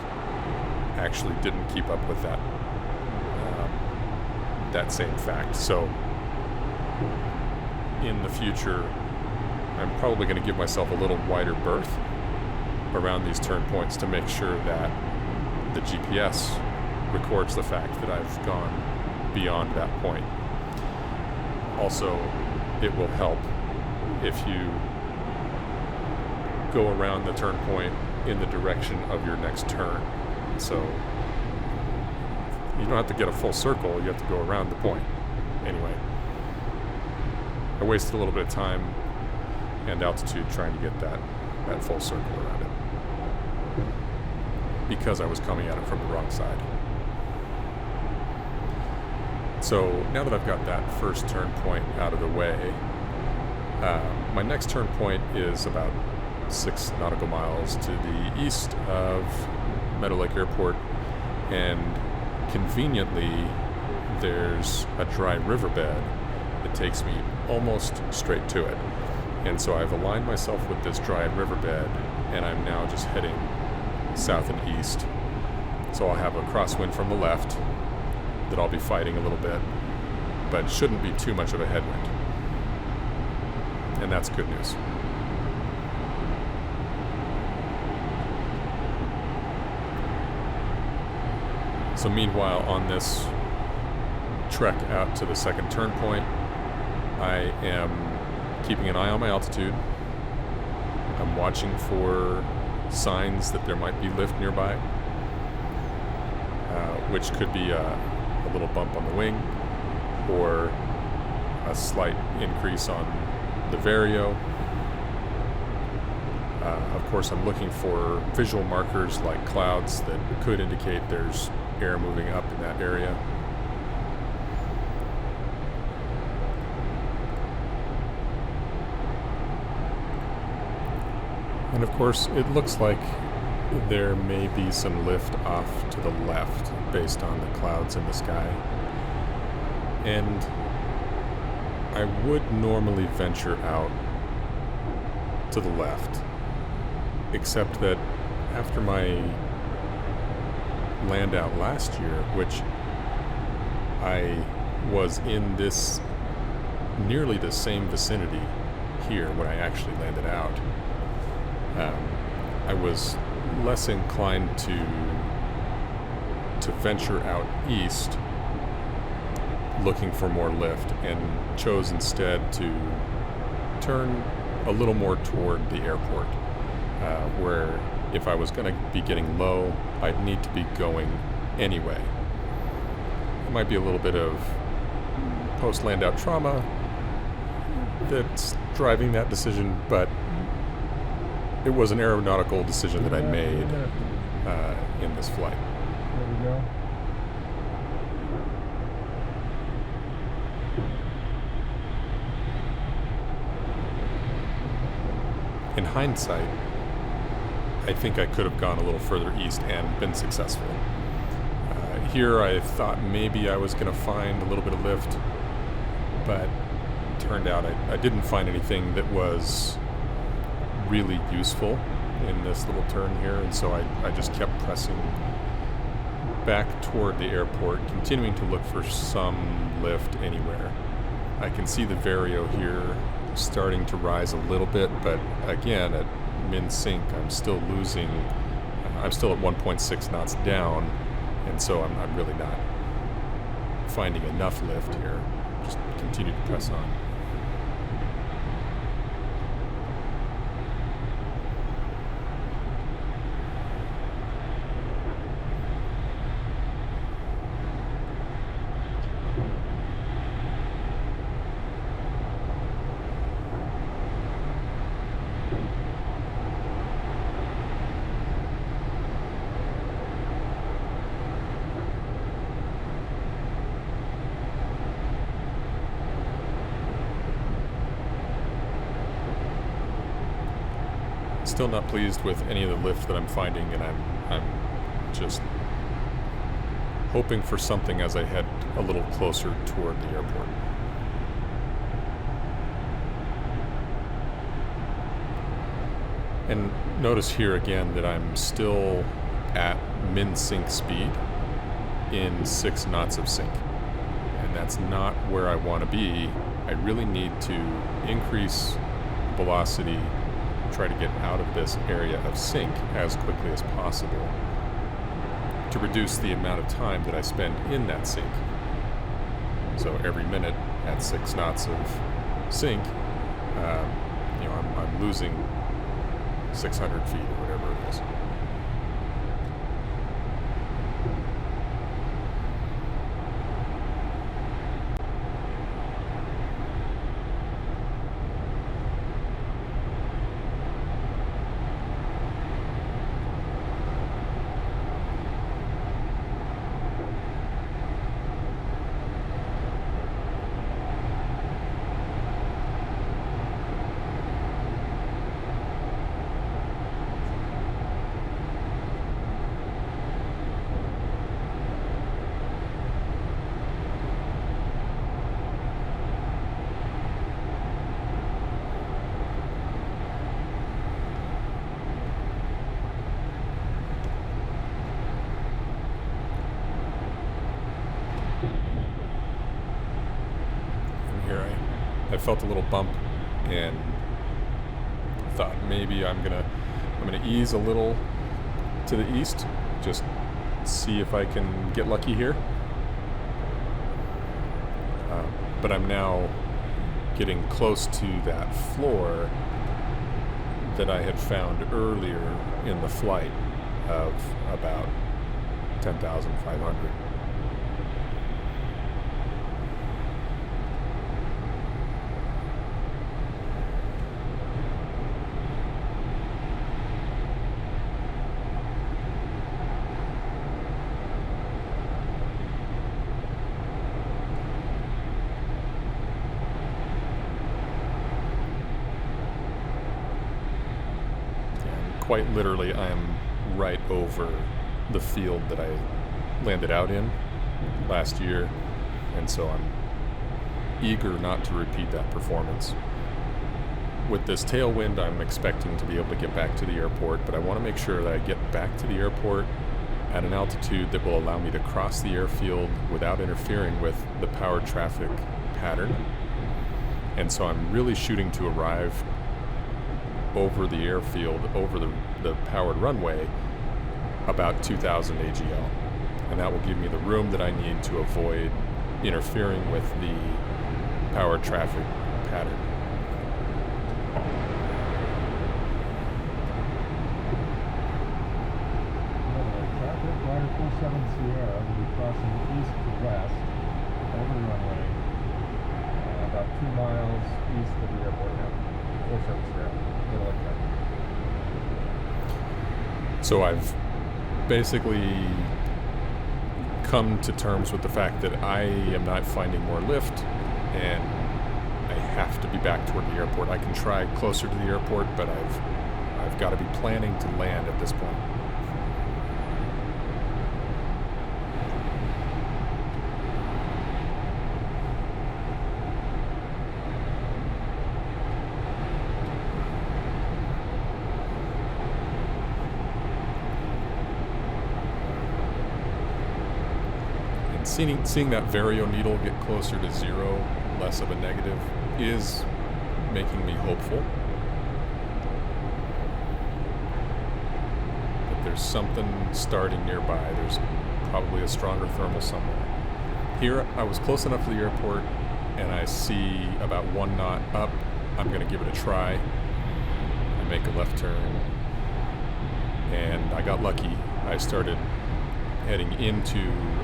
actually didn't keep up with that same fact. So in the future, I'm probably going to give myself a little wider berth around these turn points to make sure that the GPS records the fact that I've gone beyond that point. Also, it will help if you go around the turn point in the direction of your next turn. So you don't have to get a full circle, you have to go around the point. Anyway, I wasted a little bit of time and altitude trying to get that full circle around it, because I was coming at it from the wrong side. So now that I've got that first turn point out of the way, my next turn point is about 6 nautical miles to the east of Meadow Lake Airport, and conveniently there's a dry riverbed that takes me almost straight to it. And so I've aligned myself with this dry riverbed, and I'm now just heading south and east. So I'll have a crosswind from the left that I'll be fighting a little bit, but shouldn't be too much of a headwind. And that's good news. So meanwhile, on this trek out to the second turn point, I am keeping an eye on my altitude. I'm watching for signs that there might be lift nearby, which could be a little bump on the wing or a slight increase on the vario. Of course, I'm looking for visual markers like clouds that could indicate there's air moving up in that area. And of course, it looks like there may be some lift off to the left based on the clouds in the sky. And I would normally venture out to the left, except that after my land out last year, which I was in this nearly the same vicinity here when I actually landed out, I was less inclined to venture out east looking for more lift, and chose instead to turn a little more toward the airport, where if I was going to be getting low, I'd need to be going anyway. It might be a little bit of post-land out trauma that's driving that decision, but it was an aeronautical decision that I made in this flight. There we go. In hindsight, I think I could have gone a little further east and been successful. Here I thought maybe I was going to find a little bit of lift, but it turned out I didn't find anything that was really useful in this little turn here, and so I just kept pressing back toward the airport, continuing to look for some lift anywhere. I can see the Vario here starting to rise a little bit, but again, at min-sync, I'm still losing. I'm still at 1.6 knots down, and so I'm really not finding enough lift here. Just continue to press on. Still not pleased with any of the lift that I'm finding, and I'm just hoping for something as I head a little closer toward the airport. And notice here again that I'm still at min-sync speed in 6 knots of sync. And that's not where I want to be. I really need to increase velocity, try to get out of this area of sync as quickly as possible to reduce the amount of time that I spend in that sync. So every minute at 6 knots of sync, I'm losing 600 feet or whatever it is. I felt a little bump and thought maybe I'm gonna ease a little to the east, just see if I can get lucky here. But I'm now getting close to that floor that I had found earlier in the flight of about 10,500. quite literally, I am right over the field that I landed out in last year, and so I'm eager not to repeat that performance. With this tailwind, I'm expecting to be able to get back to the airport, but I want to make sure that I get back to the airport at an altitude that will allow me to cross the airfield without interfering with the powered traffic pattern. And so I'm really shooting to arrive over the airfield, over the powered runway, about 2,000 AGL. And that will give me the room that I need to avoid interfering with the powered traffic pattern. Traffic, glider 47 Sierra will be crossing east to west over the runway, about 2 miles east of the airport now. 47 Sierra, middle of traffic. So I've basically come to terms with the fact that I am not finding more lift, and I have to be back toward the airport. I can try closer to the airport, but I've got to be planning to land at this point. Seeing that vario needle get closer to zero, less of a negative, is making me hopeful. But there's something starting nearby. There's probably a stronger thermal somewhere. Here, I was close enough to the airport, and I see about 1 knot up. I'm going to give it a try. I make a left turn, and I got lucky. I started heading into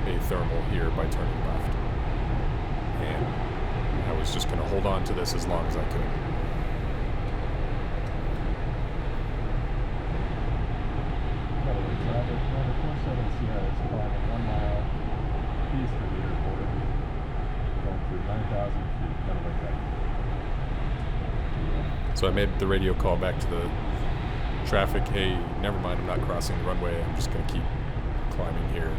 a thermal here by turning left. And I was just going to hold on to this as long as I could. Traffic, glider 47 Sierra is climbing 1 mile east of the airport, going through 9,000 feet, kind of like that. So I made the radio call back to the traffic. Hey, never mind, I'm not crossing the runway. I'm just going to keep climbing here.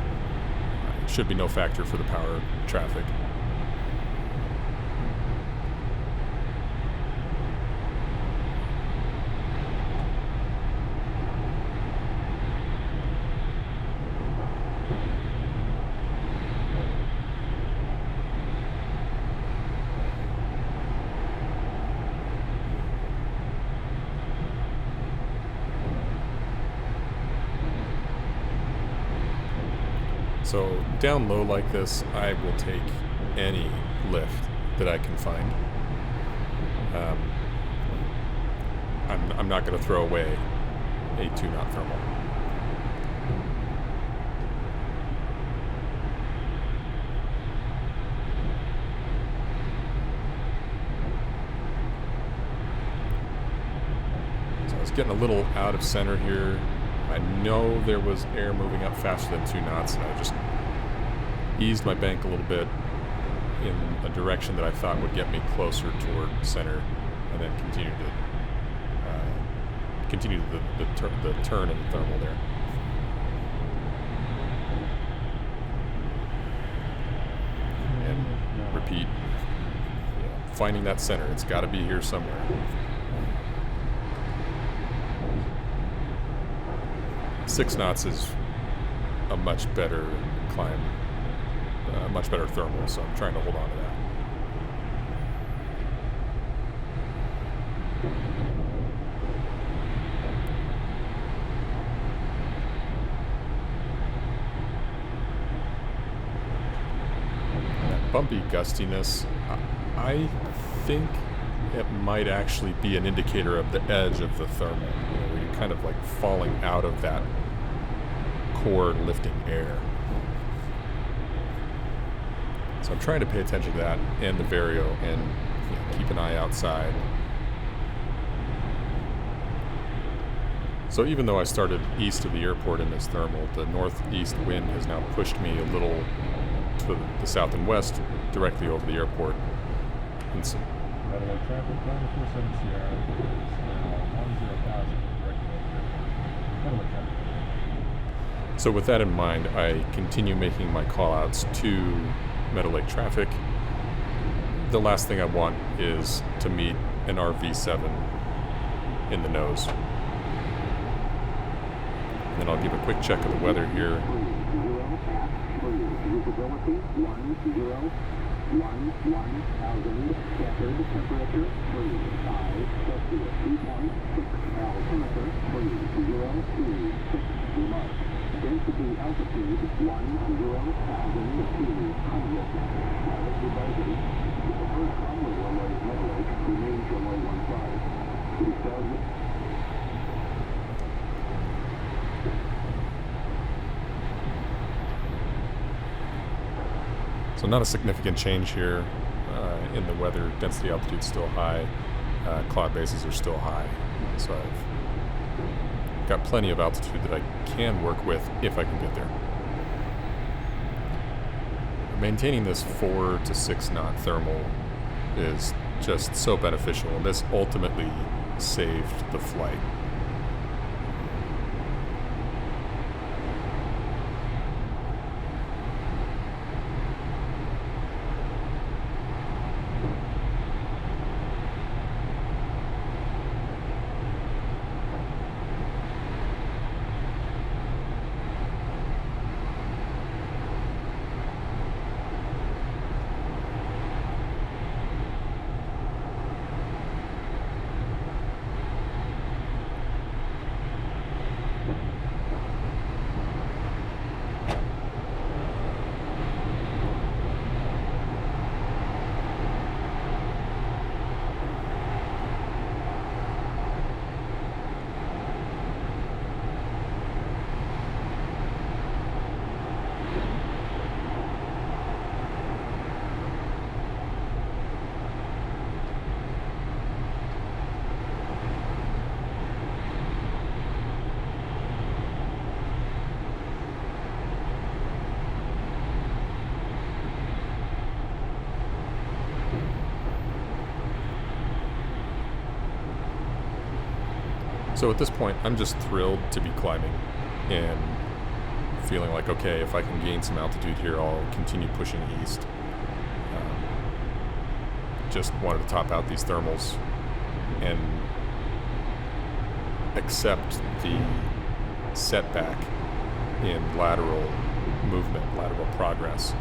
Should be no factor for the power traffic. So down low like this, I will take any lift that I can find. I'm not going to throw away a 2-knot thermal. So I was getting a little out of center here. I know there was air moving up faster than 2 knots, and I just eased my bank a little bit in a direction that I thought would get me closer toward center, and then continue the turn and the thermal there. And repeat, finding that center. It's got to be here somewhere. Six knots is a much better climb, much better thermal, so I'm trying to hold on to that. That bumpy gustiness, I think it might actually be an indicator of the edge of the thermal, where you're kind of like falling out of that core lifting air. So I'm trying to pay attention to that and the vario, and keep an eye outside. So even though I started east of the airport in this thermal, the northeast wind has now pushed me a little to the south and west, directly over the airport. And so, By the way, traffic, glider 47 Sierra is now 10,000 directly over the airport. Metal Lake traffic. So with that in mind, I continue making my call-outs to Meadow Lake traffic. The last thing I want is to meet an RV7 in the nose. And then I'll give a quick check of the weather here. Visibility 101,000, scattered temperature 35 Celsius, dew point 6, altimeter 3026 remote. Density altitude 10,200. Pilot advisory. The first runway Meadow Lake remains runway 15. 6,000. So not a significant change here in the weather. Density altitude is still high. Cloud bases are still high. So I've got plenty of altitude that I can work with if I can get there. Maintaining this 4 to 6 knot thermal is just so beneficial, and this ultimately saved the flight. So at this point, I'm just thrilled to be climbing and feeling like, okay, if I can gain some altitude here, I'll continue pushing east. Just wanted to top out these thermals and accept the setback in lateral movement, lateral progress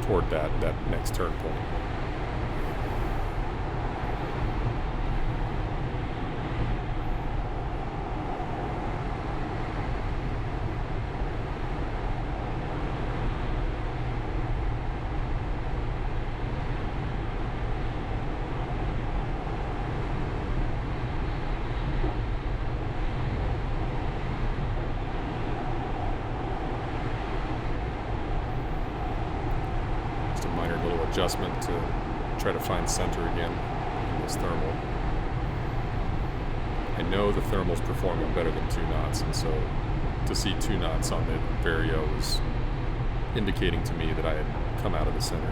toward that next turn point. Adjustment to try to find center again in this thermal. I know the thermal's performing better than 2 knots, and so to see 2 knots on the Vario was indicating to me that I had come out of the center.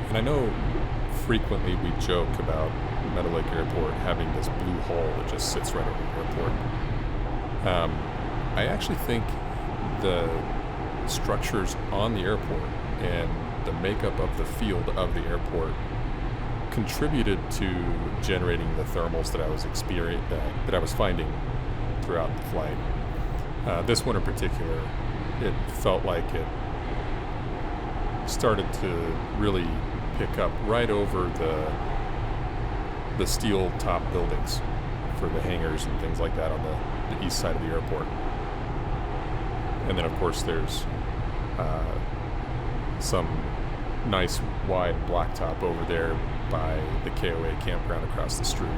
And I know frequently we joke about Meadow Lake Airport having this blue hole that just sits right over the airport. I actually think the structures on the airport and the makeup of the field of the airport contributed to generating the thermals that I was that I was finding throughout the flight. This one in particular, it felt like it started to really pick up right over the steel top buildings for the hangars and things like that on the east side of the airport. And then of course there's some nice wide blacktop over there by the KOA campground across the street.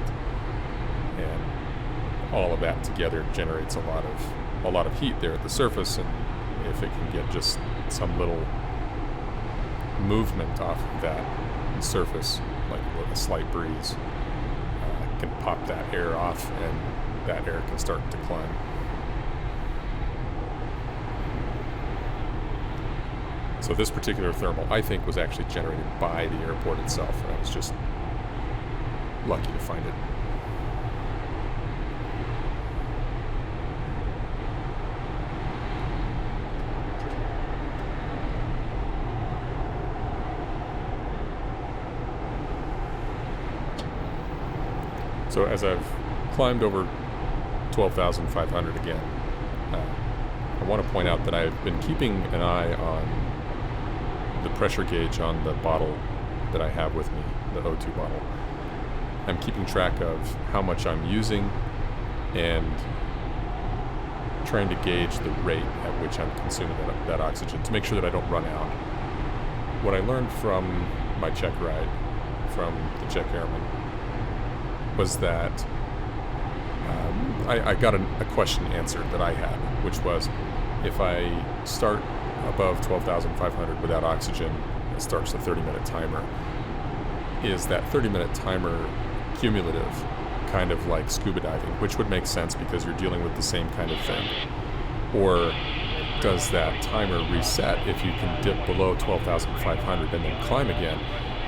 And all of that together generates a lot of heat there at the surface, and if it can get just some little movement off of that surface, like a slight breeze, can pop that air off, and that air can start to climb. So this particular thermal, I think, was actually generated by the airport itself, and I was just lucky to find it. So as I've climbed over 12,500 again, I want to point out that I've been keeping an eye on the pressure gauge on the bottle that I have with me, the O2 bottle. I'm keeping track of how much I'm using and trying to gauge the rate at which I'm consuming that oxygen to make sure that I don't run out. What I learned from my check ride from the check airman was that I got a question answered that I had, which was, if I start above 12,500 without oxygen, it starts the 30-minute timer. Is that 30-minute timer cumulative, kind of like scuba diving, which would make sense because you're dealing with the same kind of thing? Or does that timer reset if you can dip below 12,500 and then climb again?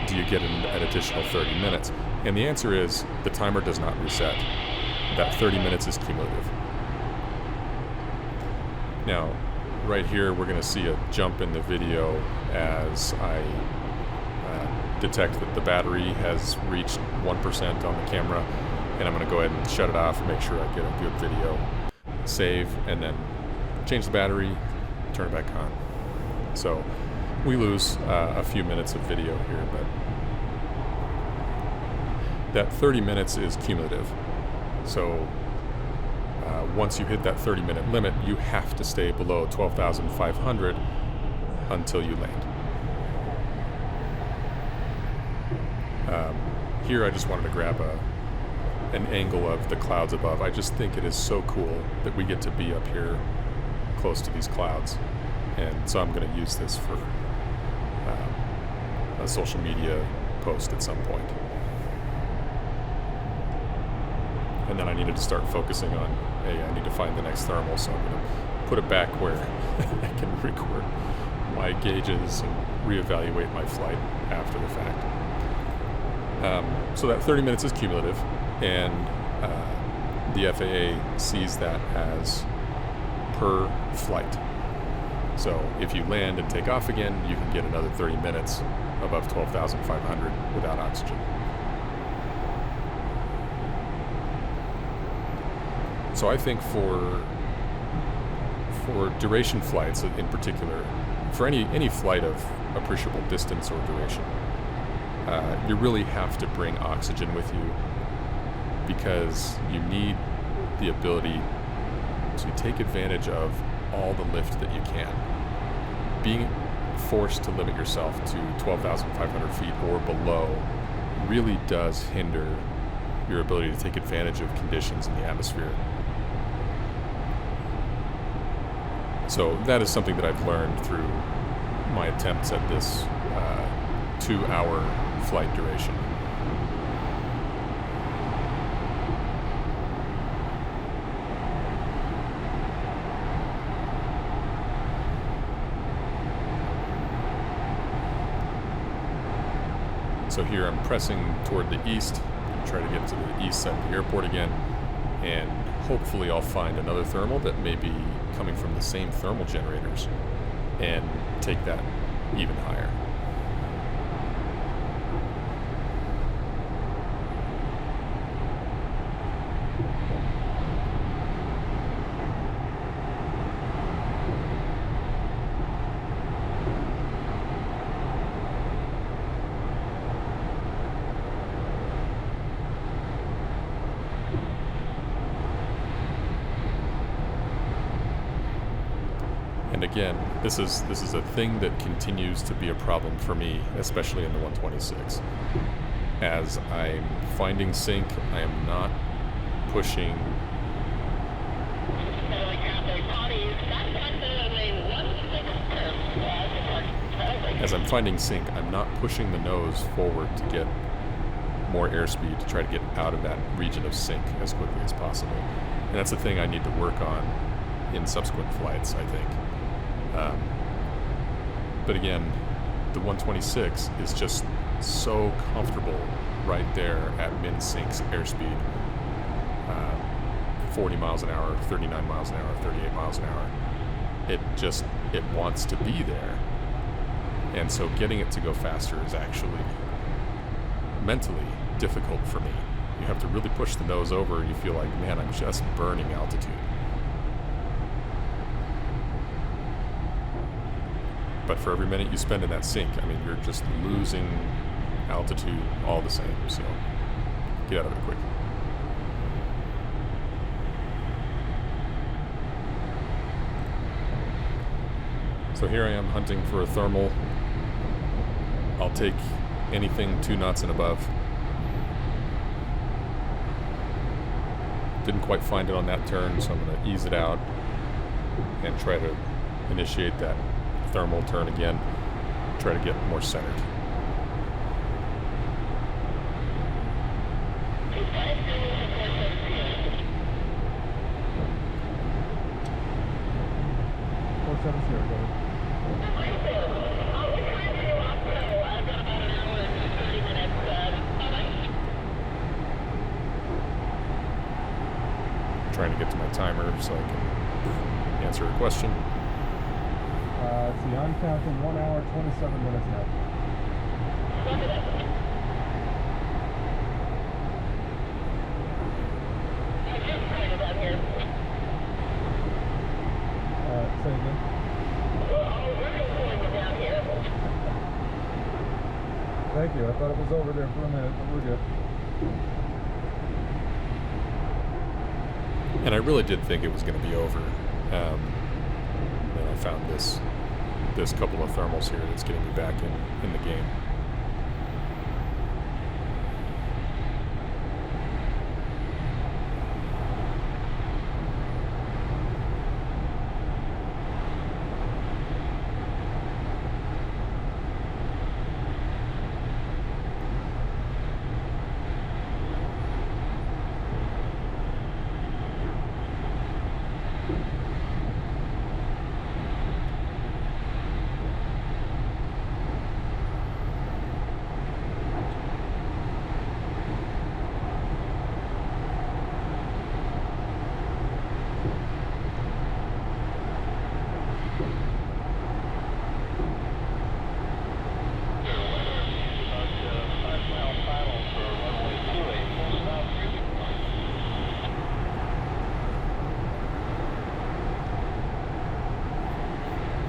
Do you get an additional 30 minutes? And the answer is, the timer does not reset. That 30 minutes is cumulative. Now, right here, we're going to see a jump in the video as I detect that the battery has reached 1% on the camera, and I'm going to go ahead and shut it off and make sure I get a good video, save, and then change the battery, turn it back on. So we lose a few minutes of video here, but that 30 minutes is cumulative. So once you hit that 30-minute limit, you have to stay below 12,500 until you land. Here I just wanted to grab an angle of the clouds above. I just think it is so cool that we get to be up here close to these clouds. And so I'm going to use this for a social media post at some point. And then I needed to start focusing on, hey, I need to find the next thermal, so I'm going to put it back where I can record my gauges and reevaluate my flight after the fact. So that 30 minutes is cumulative, and the FAA sees that as per flight. So if you land and take off again, you can get another 30 minutes above 12,500 without oxygen. So I think for duration flights in particular, for any flight of appreciable distance or duration, you really have to bring oxygen with you, because you need the ability to take advantage of all the lift that you can. Being forced to limit yourself to 12,500 feet or below really does hinder your ability to take advantage of conditions in the atmosphere. So that is something that I've learned through my attempts at this 2-hour flight duration. So here I'm pressing toward the east, try to get to the east side of the airport again, and hopefully I'll find another thermal that may be coming from the same thermal generators and take that even higher. And again, this is a thing that continues to be a problem for me, especially in the 126. As I'm finding sync, I am not pushing as I'm finding sink, I'm not pushing the nose forward to get more airspeed to try to get out of that region of sink as quickly as possible. And that's the thing I need to work on in subsequent flights, I think. But again, the 126 is just so comfortable right there at min-sink's airspeed. 40 miles an hour, 39 miles an hour, 38 miles an hour. It wants to be there. And so getting it to go faster is actually mentally difficult for me. You have to really push the nose over and you feel like, man, I'm just burning altitude. But for every minute you spend in that sink, I mean, you're just losing altitude all the same. So get out of it quick. So here I am hunting for a thermal. I'll take anything 2 knots and above. Didn't quite find it on that turn, so I'm going to ease it out and try to initiate that thermal turn again. Try to get more centered. Trying to get to my timer so I can answer a question. Let's see, I'm counting 1 hour, 27 minutes now. Say again. Thank you. I thought it was over there for a minute, but we're good. And I really did think it was going to be over. Then I found this couple of thermals here that's getting me back in the game.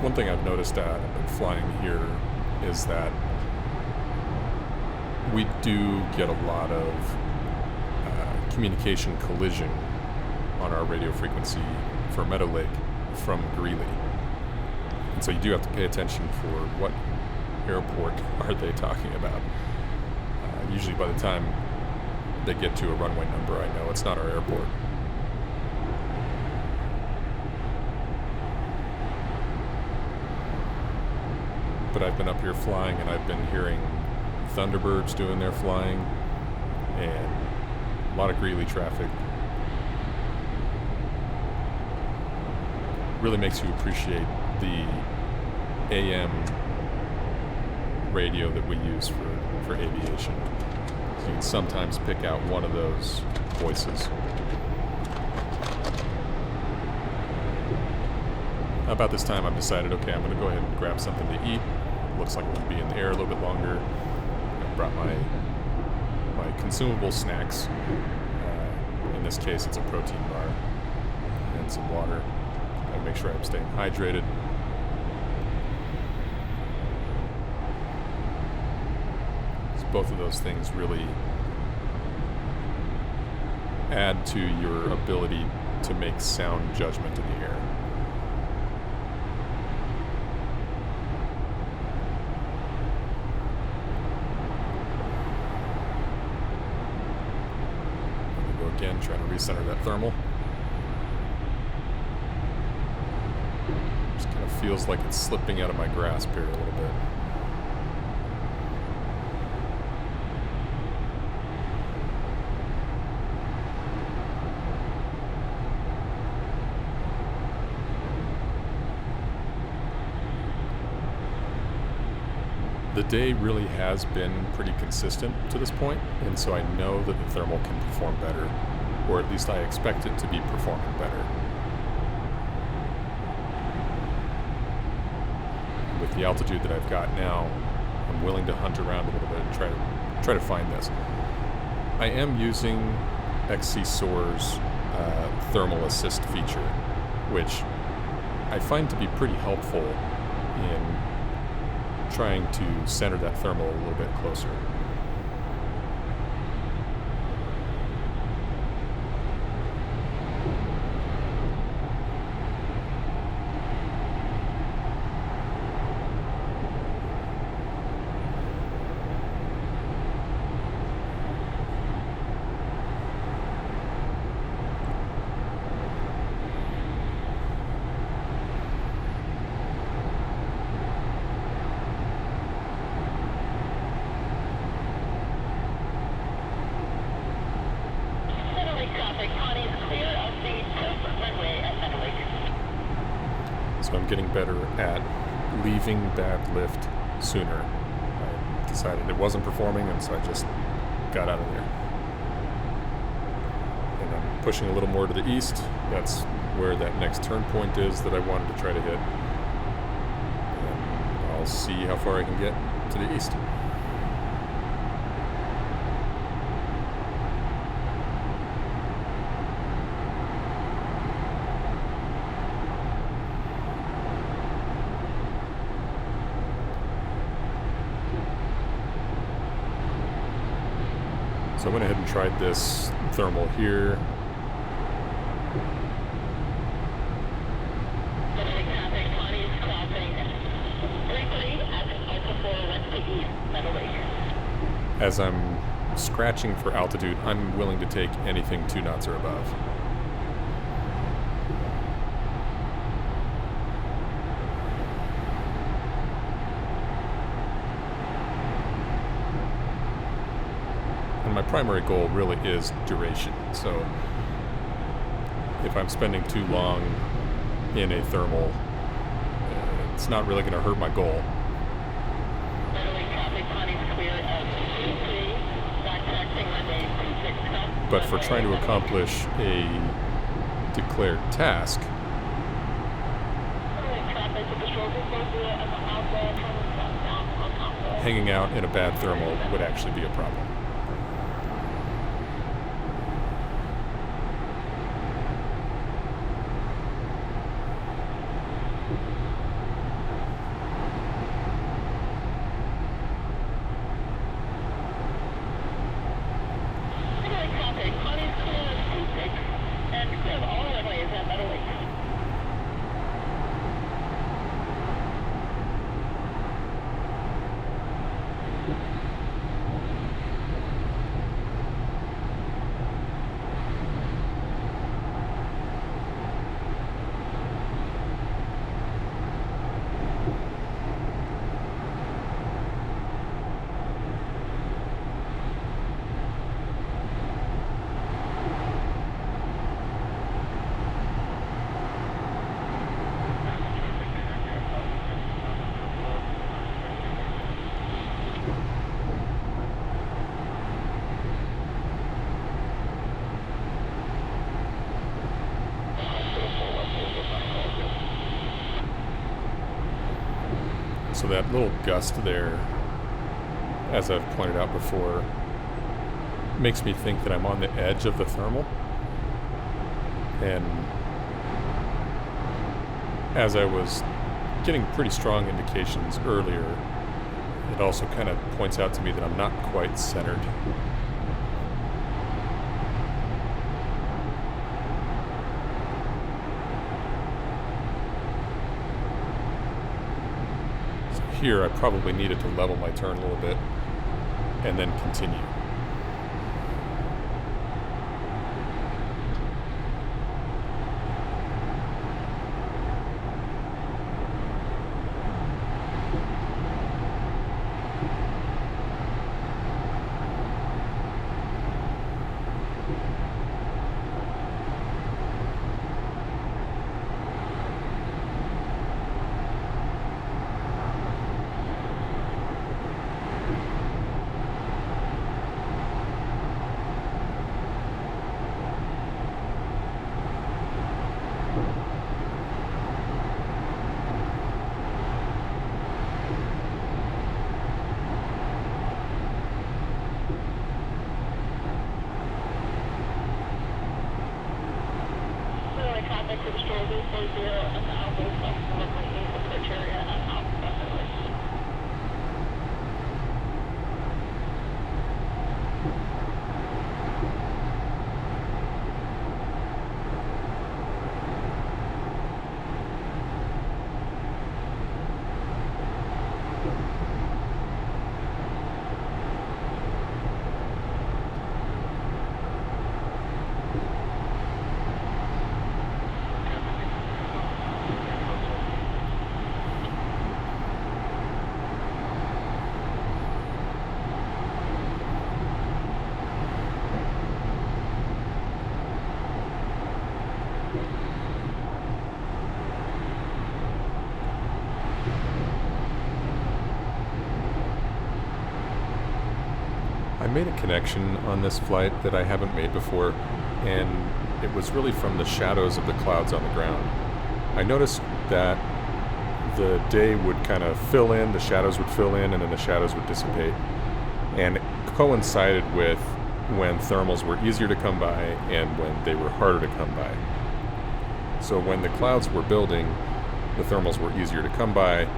One thing I've noticed I've been flying here is that we do get a lot of communication collision on our radio frequency for Meadow Lake from Greeley. And so you do have to pay attention for what airport are they talking about. Usually by the time they get to a runway number, I know it's not our airport. But I've been up here flying and I've been hearing Thunderbirds doing their flying and a lot of Greeley traffic. Really makes you appreciate the AM radio that we use for aviation. So you can sometimes pick out one of those voices. About this time I've decided, okay, I'm going to go ahead and grab something to eat. Looks like I'm going to be in the air a little bit longer. I brought my consumable snacks. In this case, it's a protein bar and some water. Gotta make sure I'm staying hydrated. So both of those things really add to your ability to make sound judgment in the air. Again, trying to recenter that thermal. Just kind of feels like it's slipping out of my grasp here a little bit. The day really has been pretty consistent to this point, and so I know that the thermal can perform better, or at least I expect it to be performing better. With the altitude that I've got now, I'm willing to hunt around a little bit and try to find this. I am using XC Soar's thermal assist feature, which I find to be pretty helpful in trying to center that thermal a little bit closer. So I'm getting better at leaving bad lift sooner. I decided it wasn't performing, and so I just got out of there. And I'm pushing a little more to the east. That's where that next turn point is that I wanted to try to hit. And I'll see how far I can get to the east. So I went ahead and tried this thermal here. As I'm scratching for altitude, I'm willing to take anything 2 knots or above. And my primary goal really is duration. So if I'm spending too long in a thermal, it's not really going to hurt my goal. But for trying to accomplish a declared task, hanging out in a bad thermal would actually be a problem. So that little gust there, as I've pointed out before, makes me think that I'm on the edge of the thermal. And as I was getting pretty strong indications earlier, it also kind of points out to me that I'm not quite centered. Here I probably needed to level my turn a little bit and then continue. Weather traffic control 40 and Alpha Delta approach area and Alpha Delta. I made a connection on this flight that I haven't made before, and it was really from the shadows of the clouds on the ground. I noticed that the day would kind of fill in, the shadows would fill in, and then the shadows would dissipate. And it coincided with when thermals were easier to come by and when they were harder to come by. So when the clouds were building, the thermals were easier to come by,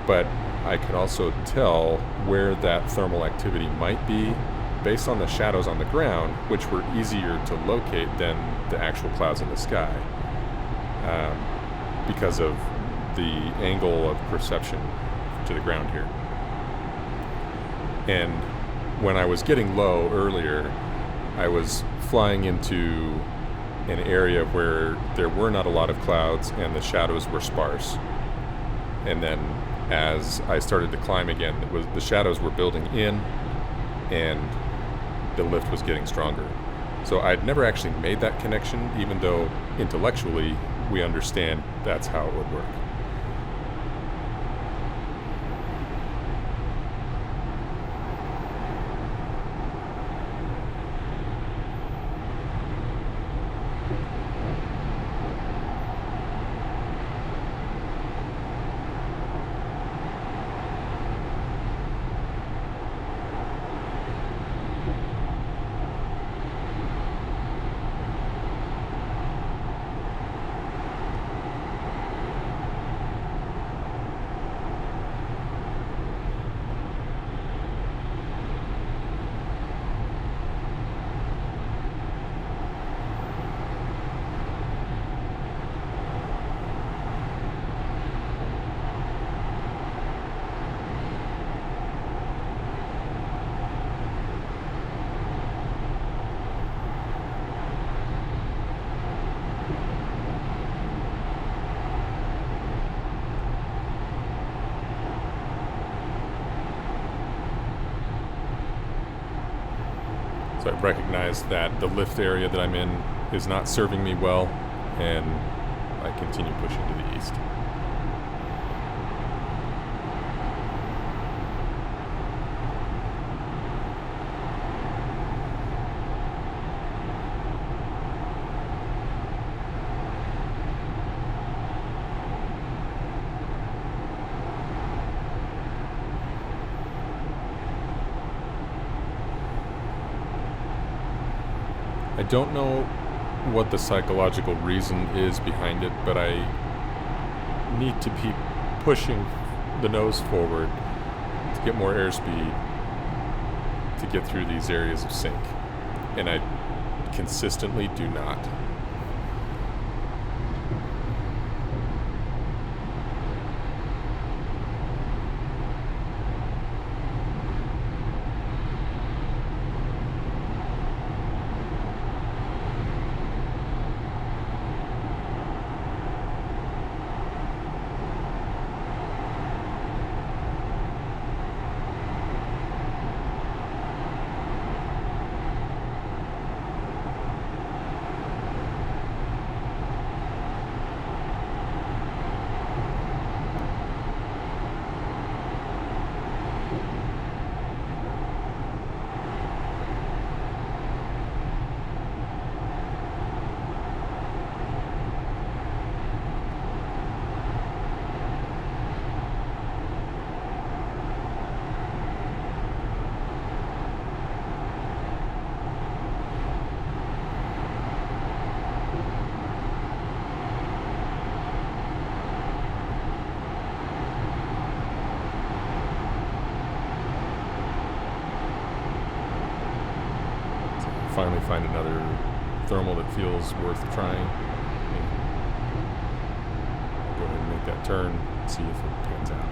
but I could also tell where that thermal activity might be based on the shadows on the ground, which were easier to locate than the actual clouds in the sky, because of the angle of perception to the ground here. And when I was getting low earlier, I was flying into an area where there were not a lot of clouds and the shadows were sparse. And then as I started to climb again, the shadows were building in and the lift was getting stronger. So I'd never actually made that connection, even though intellectually we understand that's how it would work. So I recognize that the lift area that I'm in is not serving me well, and I continue pushing to the east. I don't know what the psychological reason is behind it, but I need to be pushing the nose forward to get more airspeed to get through these areas of sink, and I consistently do not. finally find another thermal that feels worth trying. I'll go ahead and make that turn, see if it pans out.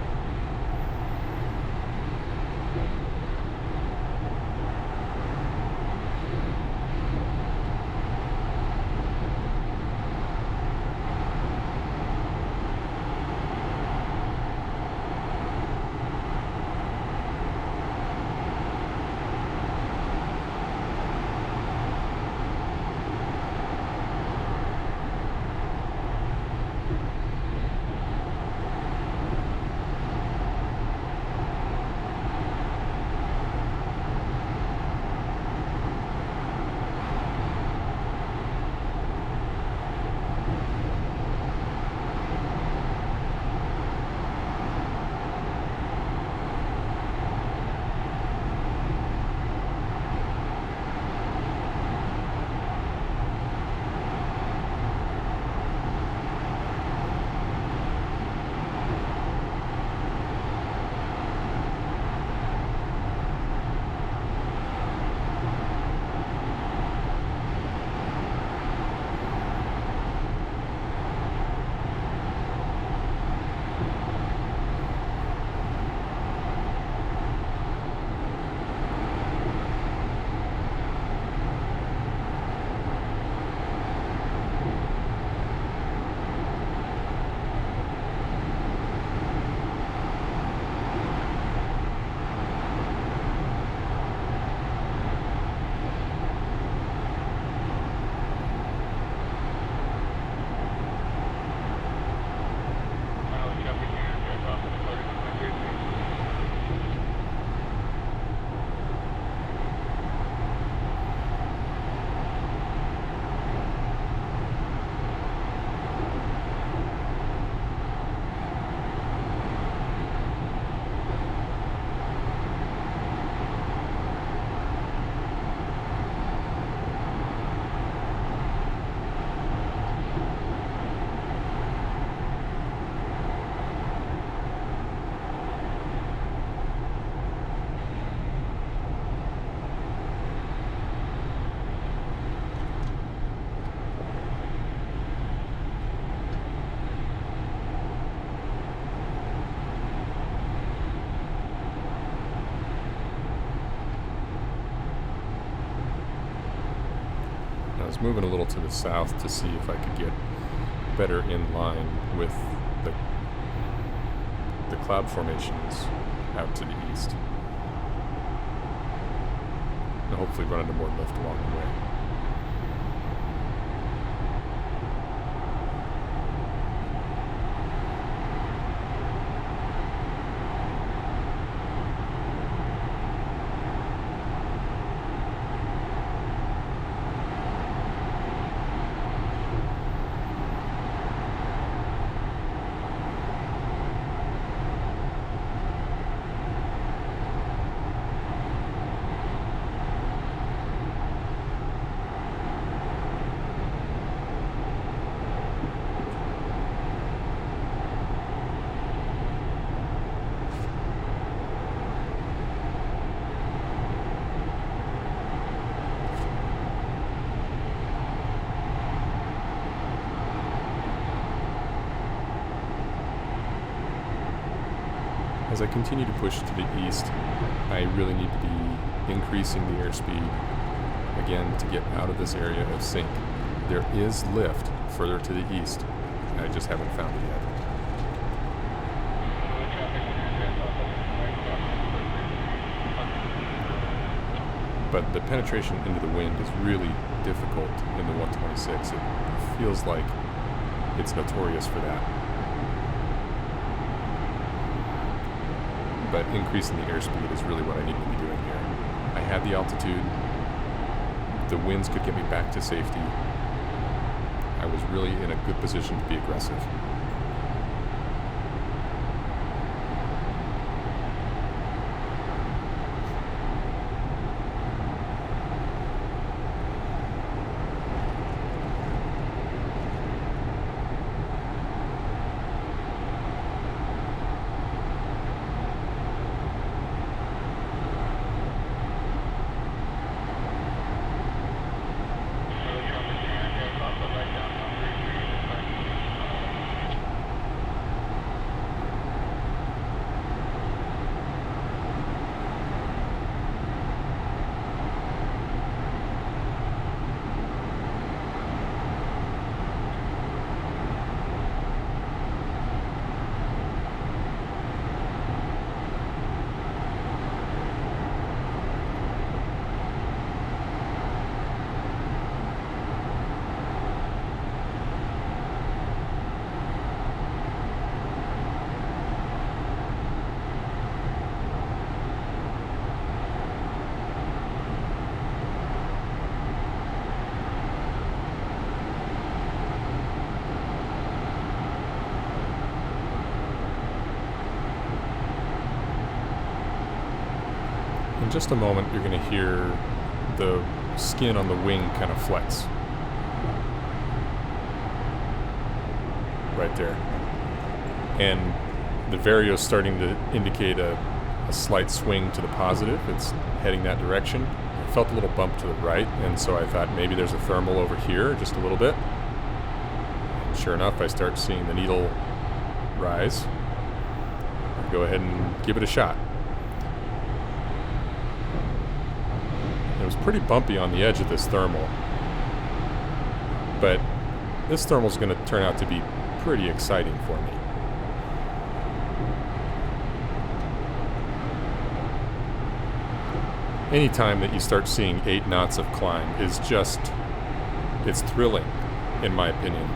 I was moving a little to the south to see if I could get better in line with the cloud formations out to the east. And hopefully run into more lift along the way. As I continue to push to the east, I really need to be increasing the airspeed again to get out of this area of sink. There is lift further to the east. I just haven't found it yet. But the penetration into the wind is really difficult in the 126. It feels like it's notorious for that. But increasing the airspeed is really what I need to be doing here. I had the altitude. The winds could get me back to safety. I was really in a good position to be aggressive. just a moment, you're going to hear the skin on the wing kind of flex. Right there. And the vario's starting to indicate a slight swing to the positive. It's heading that direction. I felt a little bump to the right, and so I thought maybe there's a thermal over here, just a little bit. And sure enough, I start seeing the needle rise. I'll go ahead and give it a shot. It was pretty bumpy on the edge of this thermal, but this thermal is going to turn out to be pretty exciting for me. Anytime that you start seeing 8 knots of climb is just, it's thrilling, in my opinion.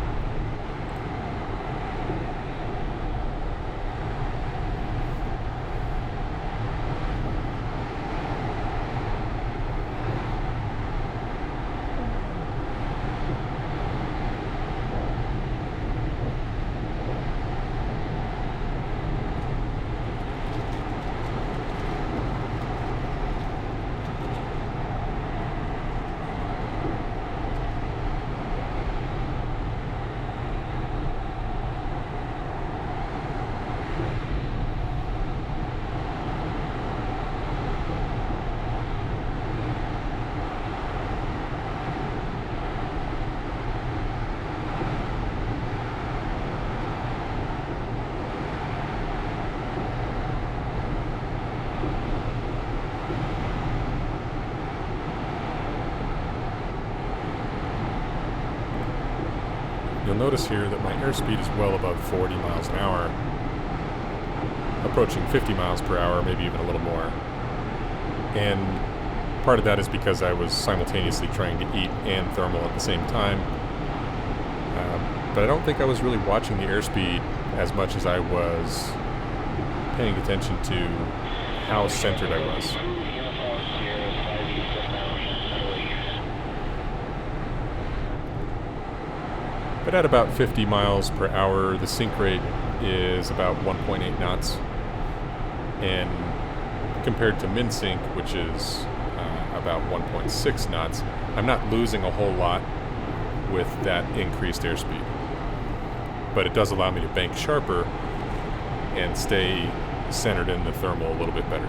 You'll notice here that my airspeed is well above 40 miles an hour, approaching 50 miles per hour, maybe even a little more. And part of that is because I was simultaneously trying to eat and thermal at the same time. But I don't think I was really watching the airspeed as much as I was paying attention to how centered I was. But at about 50 miles per hour, the sink rate is about 1.8 knots. And compared to min sync, which is about 1.6 knots, I'm not losing a whole lot with that increased airspeed. But it does allow me to bank sharper and stay centered in the thermal a little bit better.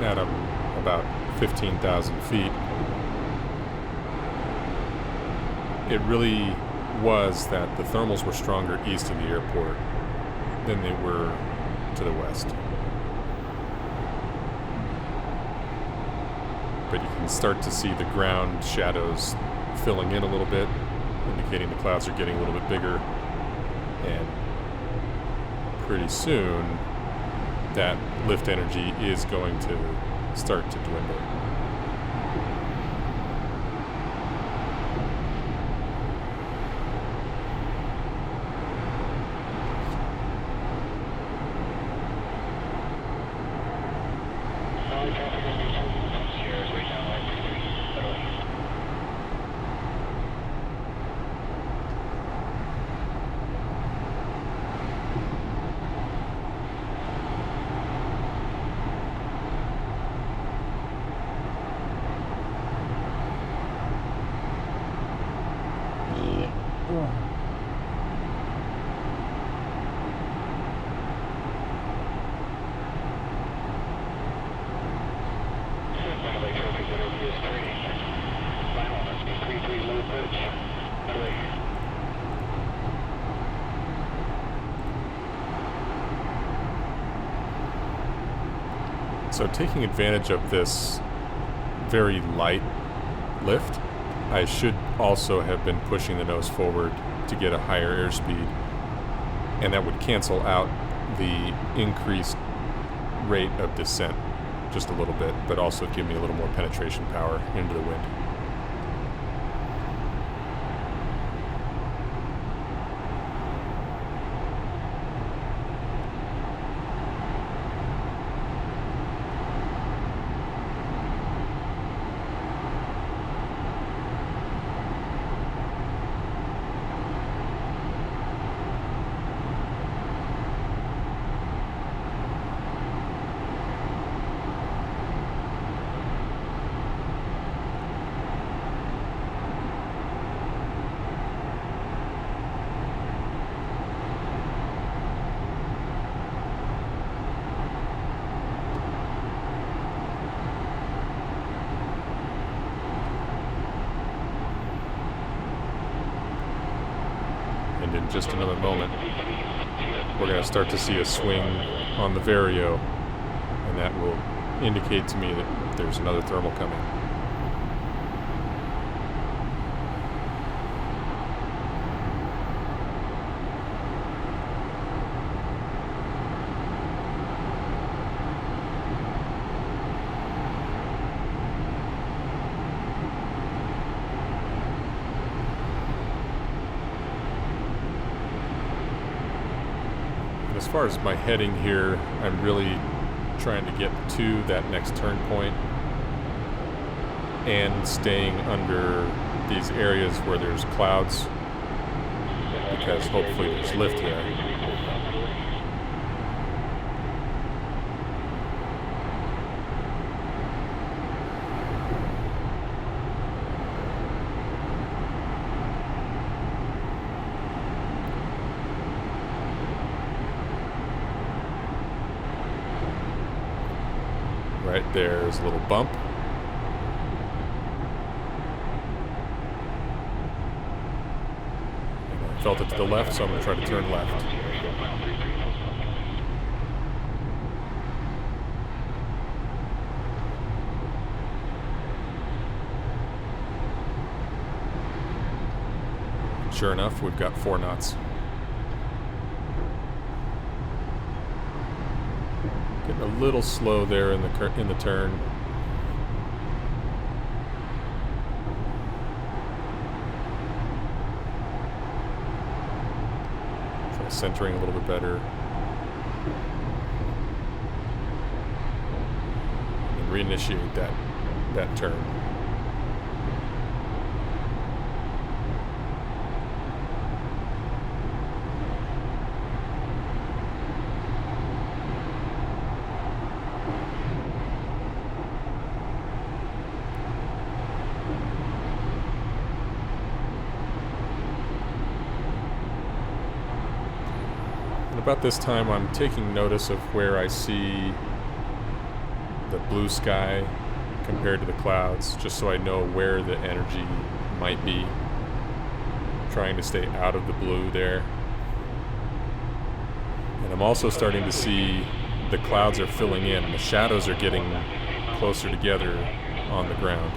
At about 15,000 feet, it really was that the thermals were stronger east of the airport than they were to the west. But you can start to see the ground shadows filling in a little bit, indicating the clouds are getting a little bit bigger. And pretty soon that lift energy is going to start to dwindle. So taking advantage of this very light lift, I should also have been pushing the nose forward to get a higher airspeed, and that would cancel out the increased rate of descent just a little bit, but also give me a little more penetration power into the wind. And in just another moment, we're going to start to see a swing on the vario, and that will indicate to me that there's another thermal coming. As far as my heading here, I'm really trying to get to that next turn point and staying under these areas where there's clouds, because hopefully there's lift there. Right there's a little bump. And I felt it to the left, so I'm going to try to turn left. Sure enough, we've got 4 knots. Getting a little slow there in the turn. Try centering a little bit better. And reinitiate that turn. About this time, I'm taking notice of where I see the blue sky compared to the clouds, just so I know where the energy might be. Trying to stay out of the blue there. And I'm also starting to see the clouds are filling in. The shadows are getting closer together on the ground.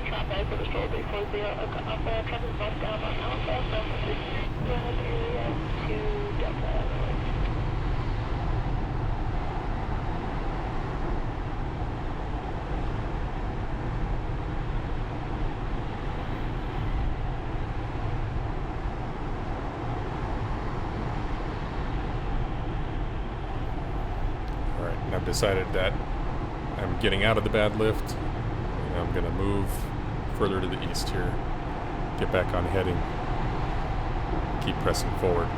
traffic for the strawberry 40 Alpha, traffic southbound on Alpha, San Francisco area to Delta. Alright, and I've decided that I'm getting out of the bad lift, and I'm going to move further to the east here, get back on heading, keep pressing forward.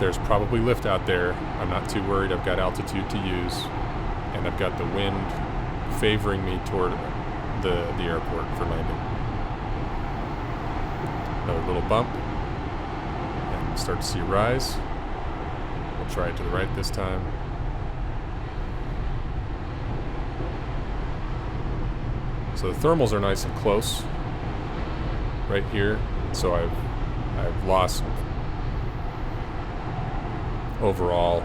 There's probably lift out there. I'm not too worried. I've got altitude to use, and I've got the wind favoring me toward the airport for landing. Another little bump, and start to see a rise. We'll try it to the right this time. So the thermals are nice and close right here. So I've lost overall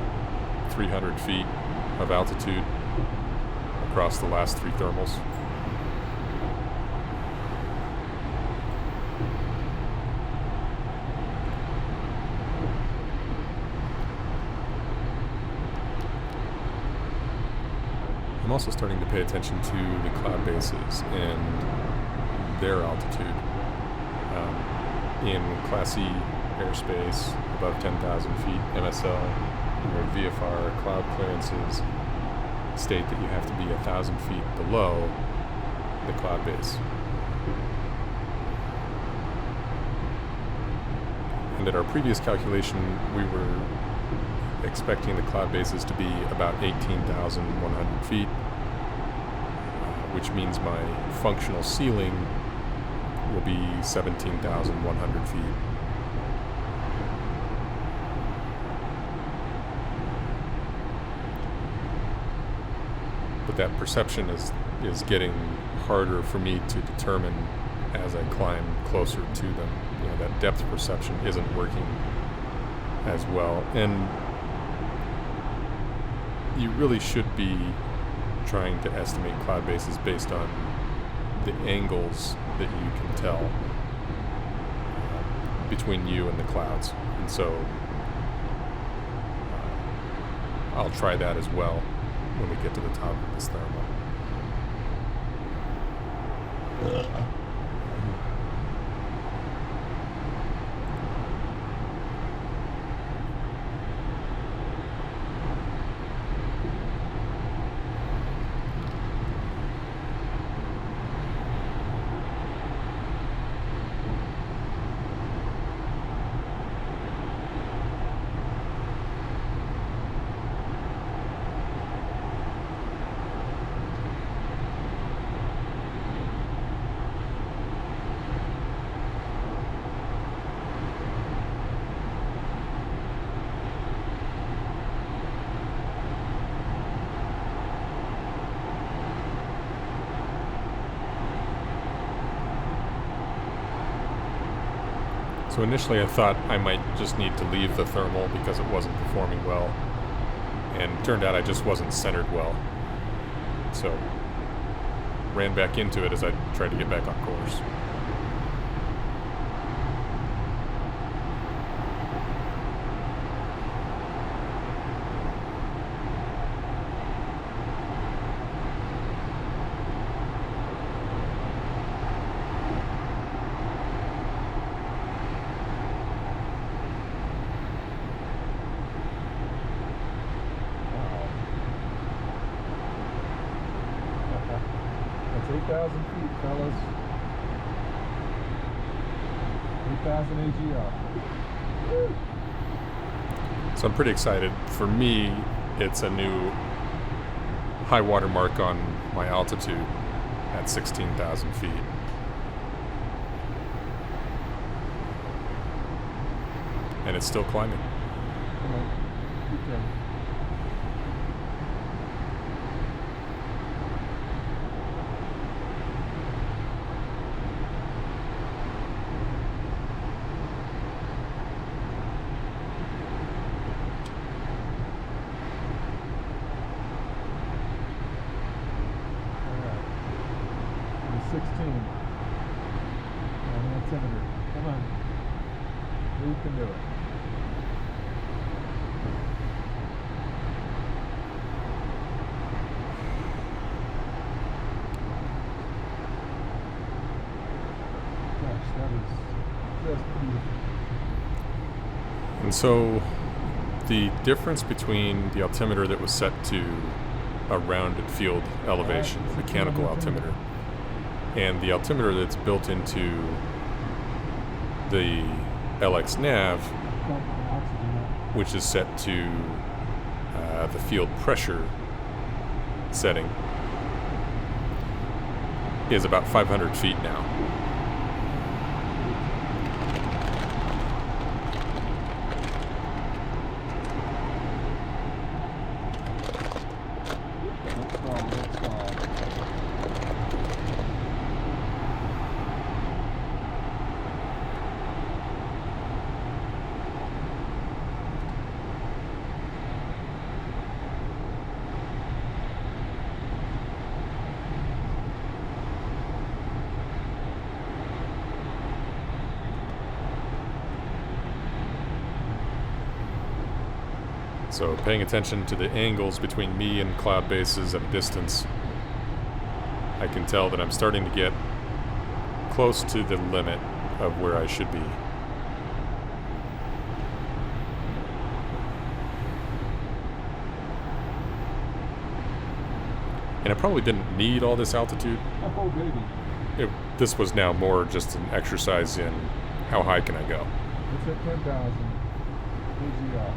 300 feet of altitude across the last 3 thermals. I'm also starting to pay attention to the cloud bases and their altitude. In Class E airspace, above 10,000 feet, MSL, your VFR cloud clearances state that you have to be 1,000 feet below the cloud base. And at our previous calculation, we were expecting the cloud bases to be about 18,100 feet, which means my functional ceiling will be 17,100 feet. But that perception is getting harder for me to determine as I climb closer to them. You know, that depth perception isn't working as well. And you really should be trying to estimate cloud bases based on the angles that you can tell between you and the clouds. And so I'll try that as well when we get to the top of this thermal. So initially I thought I might just need to leave the thermal because it wasn't performing well, and it turned out I just wasn't centered well. So ran back into it as I tried to get back on course. That's 8,000 feet, fellas. 8,000 AGL. Woo. So I'm pretty excited. For me, it's a new high water mark on my altitude at 16,000 feet. And it's still climbing. Come on. Keep going. 116 on the altimeter. Come on. You can do it. Gosh, that is just beautiful. And so the difference between the altimeter that was set to a rounded field elevation, mechanical altimeter, and the altimeter that's built into the LX nav, which is set to the field pressure setting, is about 500 feet now. So paying attention to the angles between me and cloud bases at a distance, I can tell that I'm starting to get close to the limit of where I should be. And I probably didn't need all this altitude. Oh, baby. This was now more just an exercise in how high can I go. It's at 10,000 AGL.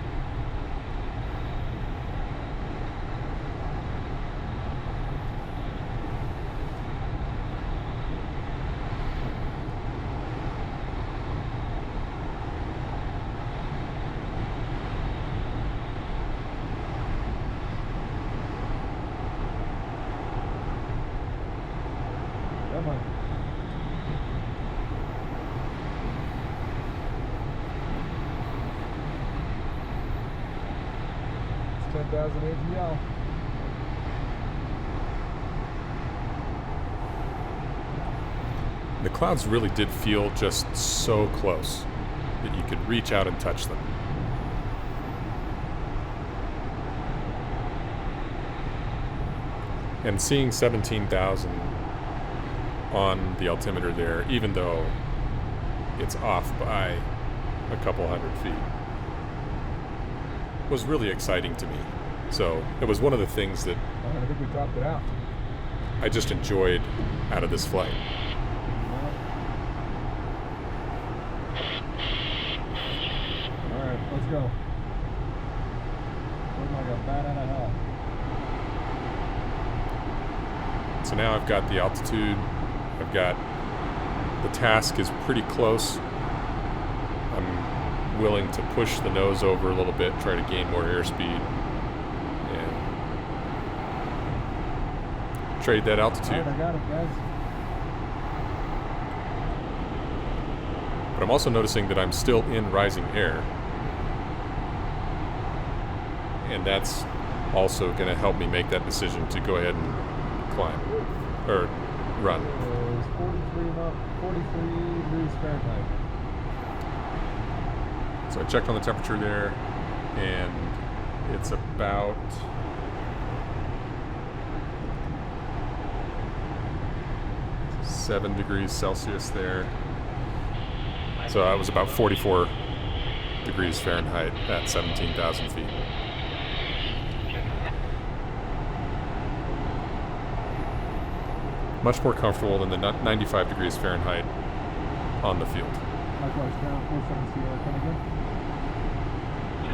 Come on. It's 10,000 AGL. The clouds really did feel just so close that you could reach out and touch them. And seeing 17,000 on the altimeter there, even though it's off by a couple hundred feet, was really exciting to me. So it was one of the things that I think we topped it out. I just enjoyed out of this flight. Alright, let's go. Looking like a bat out of hell. So now I've got the altitude, I've got the task is pretty close. I'm willing to push the nose over a little bit, try to gain more airspeed, and trade that altitude. Alright, I got it, guys. But I'm also noticing that I'm still in rising air. And that's also going to help me make that decision to go ahead and climb, or run. It's 43 degrees Fahrenheit. So I checked on the temperature there, and it's about 7 degrees Celsius there. So I was about 44 degrees Fahrenheit at 17,000 feet. Much more comfortable than the 95 degrees Fahrenheit on the field. Likewise, ground 47 Sierra, come again.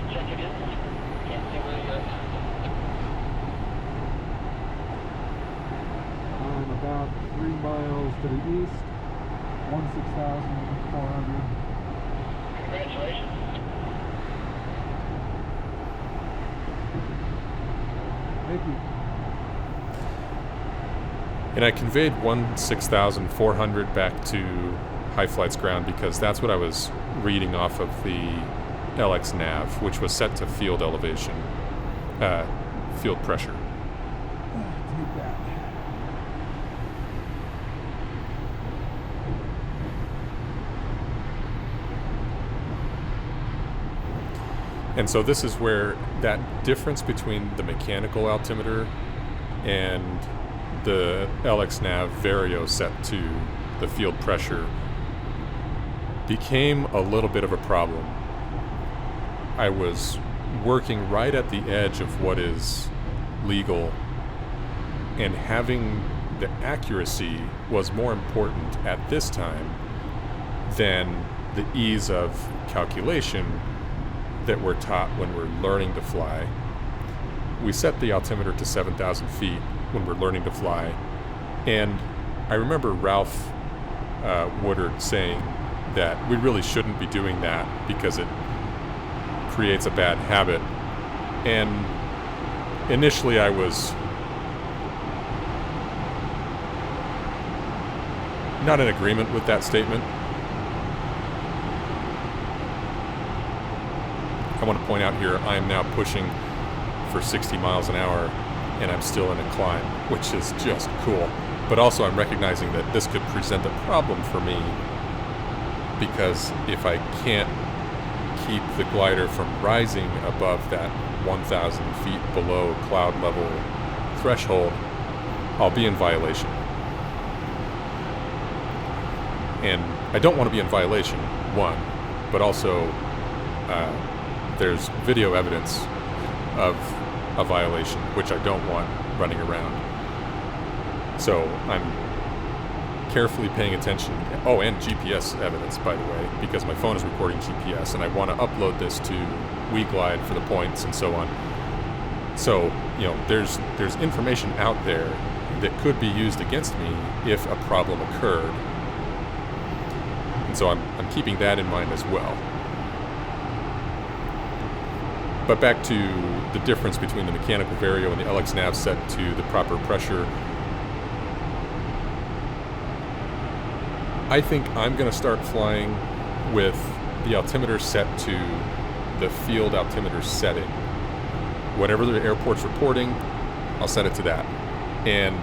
Check again. Can't see where you're at. I'm about 3 miles to the east, 16,400. Congratulations. Thank you. And I conveyed 16,400 back to High Flight's ground because that's what I was reading off of the LX nav, which was set to field elevation, field pressure. Take that. And so this is where that difference between the mechanical altimeter and the LX-Nav Vario set to the field pressure became a little bit of a problem. I was working right at the edge of what is legal, and having the accuracy was more important at this time than the ease of calculation that we're taught when we're learning to fly. We set the altimeter to 7,000 feet when we're learning to fly, and I remember Ralph Woodard saying that we really shouldn't be doing that because it creates a bad habit. And initially I was not in agreement with that statement. I want to point out here, I am now pushing for 60 miles an hour and I'm still in a climb, which is just cool. But also I'm recognizing that this could present a problem for me, because if I can't keep the glider from rising above that 1,000 feet below cloud level threshold, I'll be in violation. And I don't want to be in violation, one, but also there's video evidence of a violation, which I don't want running around. So I'm carefully paying attention. Oh, and GPS evidence, by the way, because my phone is recording GPS, and I want to upload this to WeGlide for the points and so on. So, you know, there's information out there that could be used against me if a problem occurred. And so I'm keeping that in mind as well. But back to the difference between the mechanical Vario and the LX-Nav set to the proper pressure. I think I'm going to start flying with the altimeter set to the field altimeter setting. Whatever the airport's reporting, I'll set it to that. And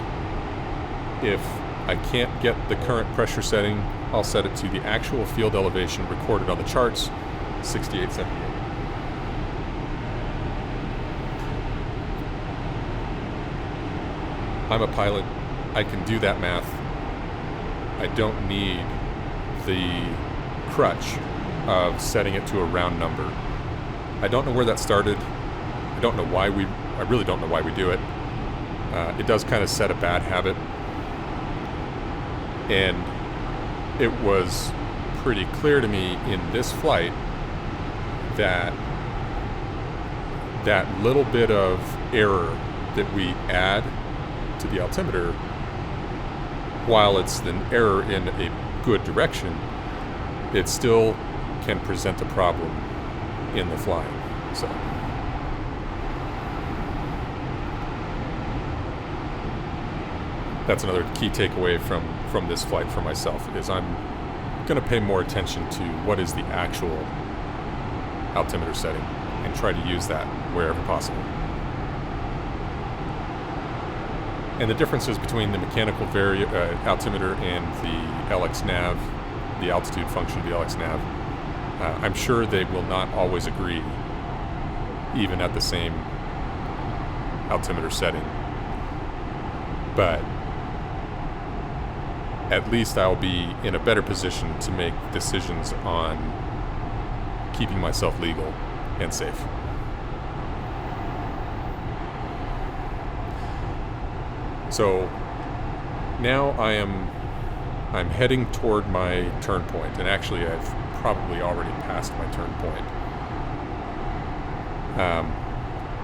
if I can't get the current pressure setting, I'll set it to the actual field elevation recorded on the charts, 6878. I'm a pilot. I can do that math. I don't need the crutch of setting it to a round number. I don't know where that started. I really don't know why we do it. It does kind of set a bad habit. And it was pretty clear to me in this flight that that little bit of error that we add to the altimeter, while it's an error in a good direction, it still can present a problem in the flying. So that's another key takeaway from this flight for myself, is I'm going to pay more attention to what is the actual altimeter setting and try to use that wherever possible. And the differences between the mechanical altimeter and the LX-Nav, the altitude function of the LX-Nav, I'm sure they will not always agree, even at the same altimeter setting. But at least I'll be in a better position to make decisions on keeping myself legal and safe. So now I'm heading toward my turn point, and actually I've probably already passed my turn point.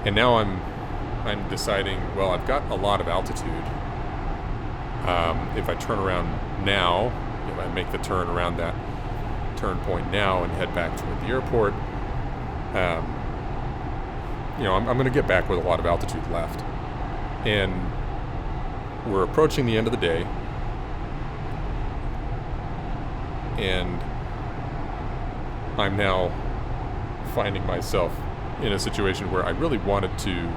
And now I'm deciding, well, I've got a lot of altitude. If I turn around now, if I make the turn around that turn point now and head back toward the airport, I'm going to get back with a lot of altitude left. And we're approaching the end of the day, and I'm now finding myself in a situation where I really wanted to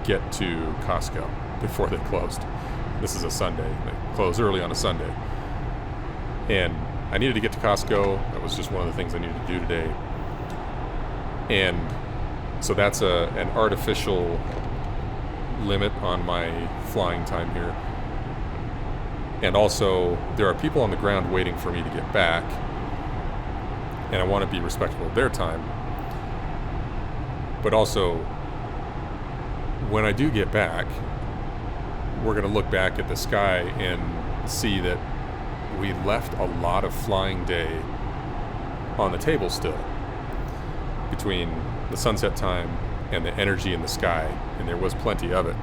get to Costco before they closed. This is a Sunday. They close early on a Sunday. And I needed to get to Costco. That was just one of the things I needed to do today. And So that's an artificial limit on my flying time here. And also, there are people on the ground waiting for me to get back, and I want to be respectful of their time. But also, when I do get back, we're going to look back at the sky and see that we left a lot of flying day on the table still, between the sunset time and the energy in the sky, and there was plenty of it.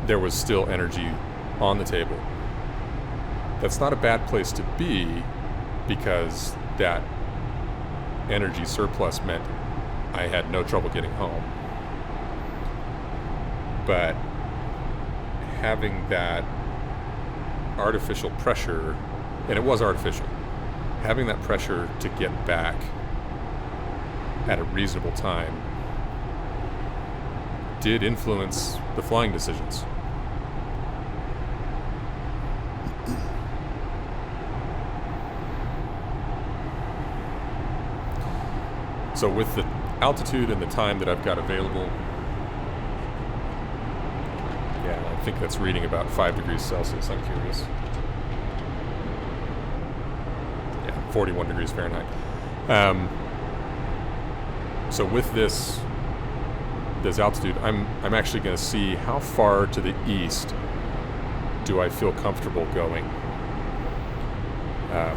There was still energy on the table. That's not a bad place to be, because that energy surplus meant I had no trouble getting home. But having that artificial pressure, and it was artificial, having that pressure to get back at a reasonable time did influence the flying decisions. So with the altitude and the time that I've got available, yeah, I think that's reading about 5 degrees Celsius, I'm curious. Yeah, 41 degrees Fahrenheit. So with this altitude, I'm actually going to see how far to the east do I feel comfortable going.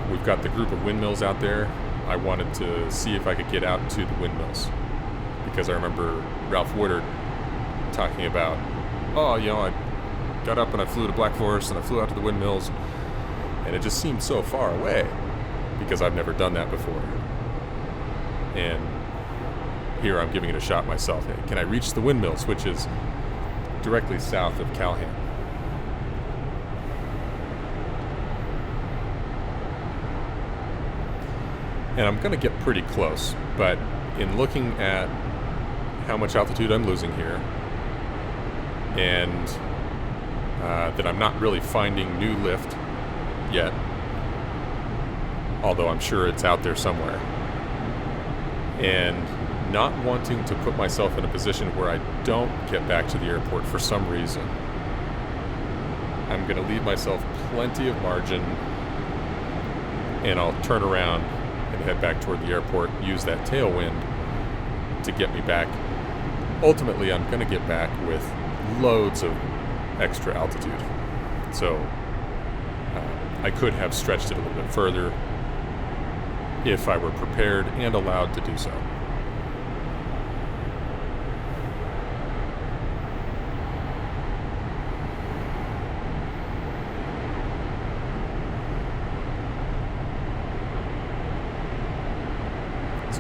We've got the group of windmills out there. I wanted to see if I could get out to the windmills, because I remember Ralph Woodard talking about, I got up and I flew to Black Forest and I flew out to the windmills, and it just seemed so far away because I've never done that before. And here I'm giving it a shot myself. Hey, can I reach the windmills, which is directly south of Calhan? And I'm going to get pretty close, but in looking at how much altitude I'm losing here, and that I'm not really finding new lift yet, although I'm sure it's out there somewhere, and not wanting to put myself in a position where I don't get back to the airport for some reason, I'm going to leave myself plenty of margin, and I'll turn around and head back toward the airport, use that tailwind to get me back. Ultimately, I'm going to get back with loads of extra altitude. So I could have stretched it a little bit further if I were prepared and allowed to do so.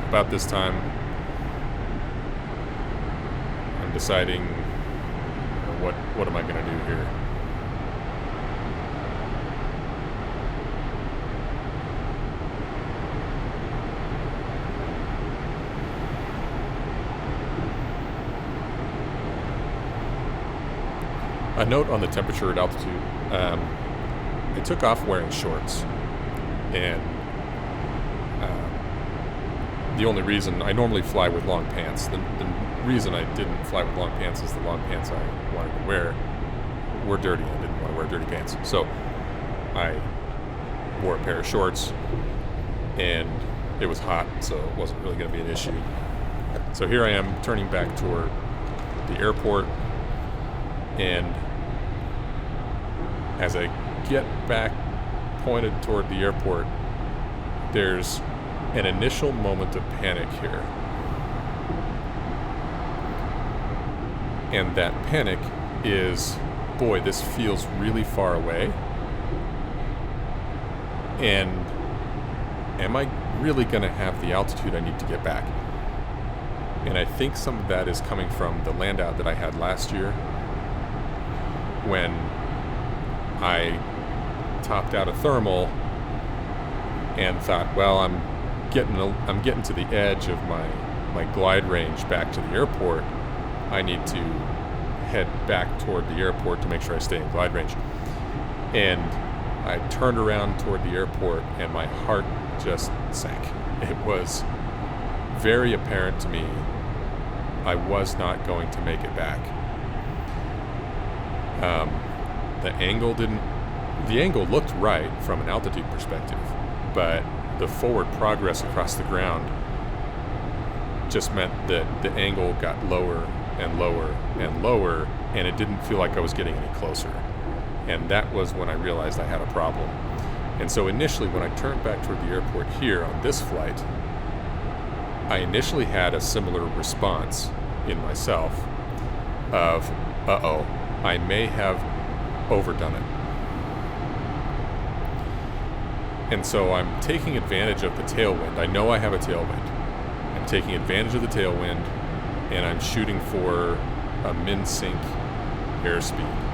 About this time, I'm deciding what am I going to do here. A note on the temperature at altitude. I took off wearing shorts, and the only reason I normally fly with long pants. The reason I didn't fly with long pants is the long pants I wanted to wear were dirty. I didn't want to wear dirty pants. So I wore a pair of shorts, and it was hot, so it wasn't really going to be an issue. So here I am turning back toward the airport, and as I get back pointed toward the airport, there's an initial moment of panic here. And that panic is, boy, this feels really far away. And am I really going to have the altitude I need to get back? And I think some of that is coming from the land out that I had last year, when I topped out a thermal and thought, well, I'm getting to the edge of my glide range back to the airport. I need to head back toward the airport to make sure I stay in glide range. And I turned around toward the airport, and my heart just sank. It was very apparent to me I was not going to make it back. The angle looked right from an altitude perspective, but the forward progress across the ground just meant that the angle got lower and lower and lower, and it didn't feel like I was getting any closer. And that was when I realized I had a problem. And so initially, when I turned back toward the airport here on this flight, I initially had a similar response in myself of, uh-oh, I may have overdone it. And so I'm taking advantage of the tailwind. I know I have a tailwind. I'm taking advantage of the tailwind, and I'm shooting for a min-sync airspeed.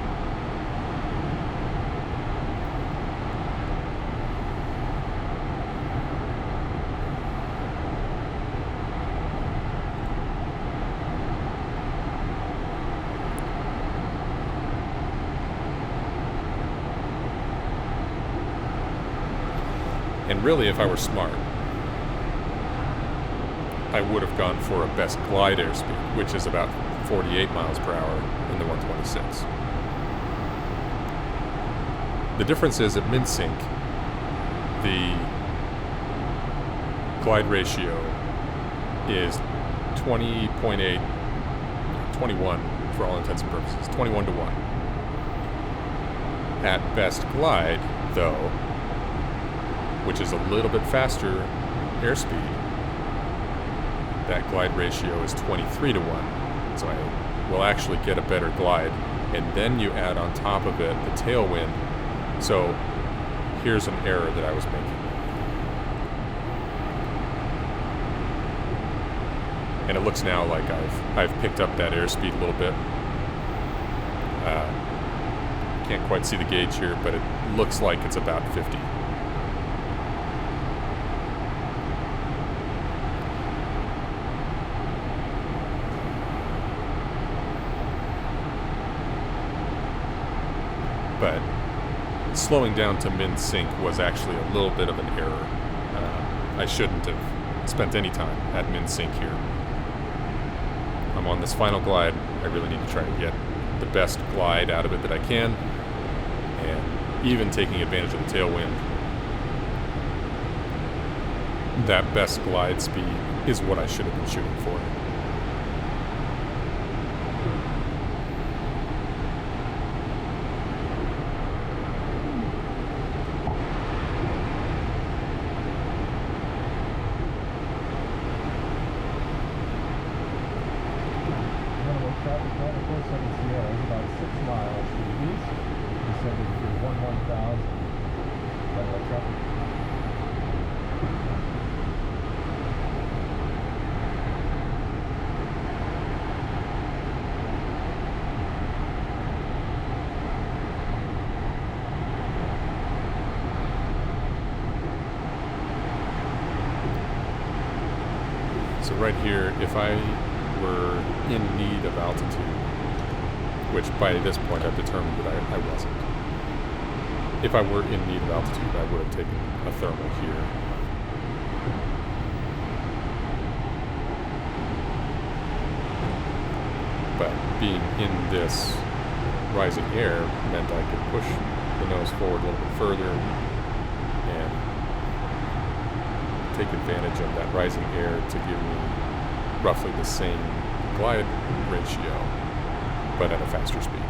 And really, if I were smart, I would have gone for a best glide airspeed, which is about 48 miles per hour in the 126. The difference is at min-sync, the glide ratio is 20.8, 21 for all intents and purposes, 21 to 1. At best glide, though, which is a little bit faster airspeed, that glide ratio is 23 to 1. So I will actually get a better glide. And then you add on top of it the tailwind. So here's an error that I was making. And it looks now like I've picked up that airspeed a little bit. Can't quite see the gauge here, but it looks like it's about 50. But slowing down to min-sync was actually a little bit of an error. I shouldn't have spent any time at min-sync here. I'm on this final glide. I really need to try to get the best glide out of it that I can, and even taking advantage of the tailwind, that best glide speed is what I should have been shooting for. So right here, if I were in need of altitude, which by this point I've determined that I wasn't. If I were in need of altitude, I would have taken a thermal here. But being in this rising air meant I could push the nose forward a little bit further and take advantage of that rising air to give me roughly the same glide ratio, but at a faster speed.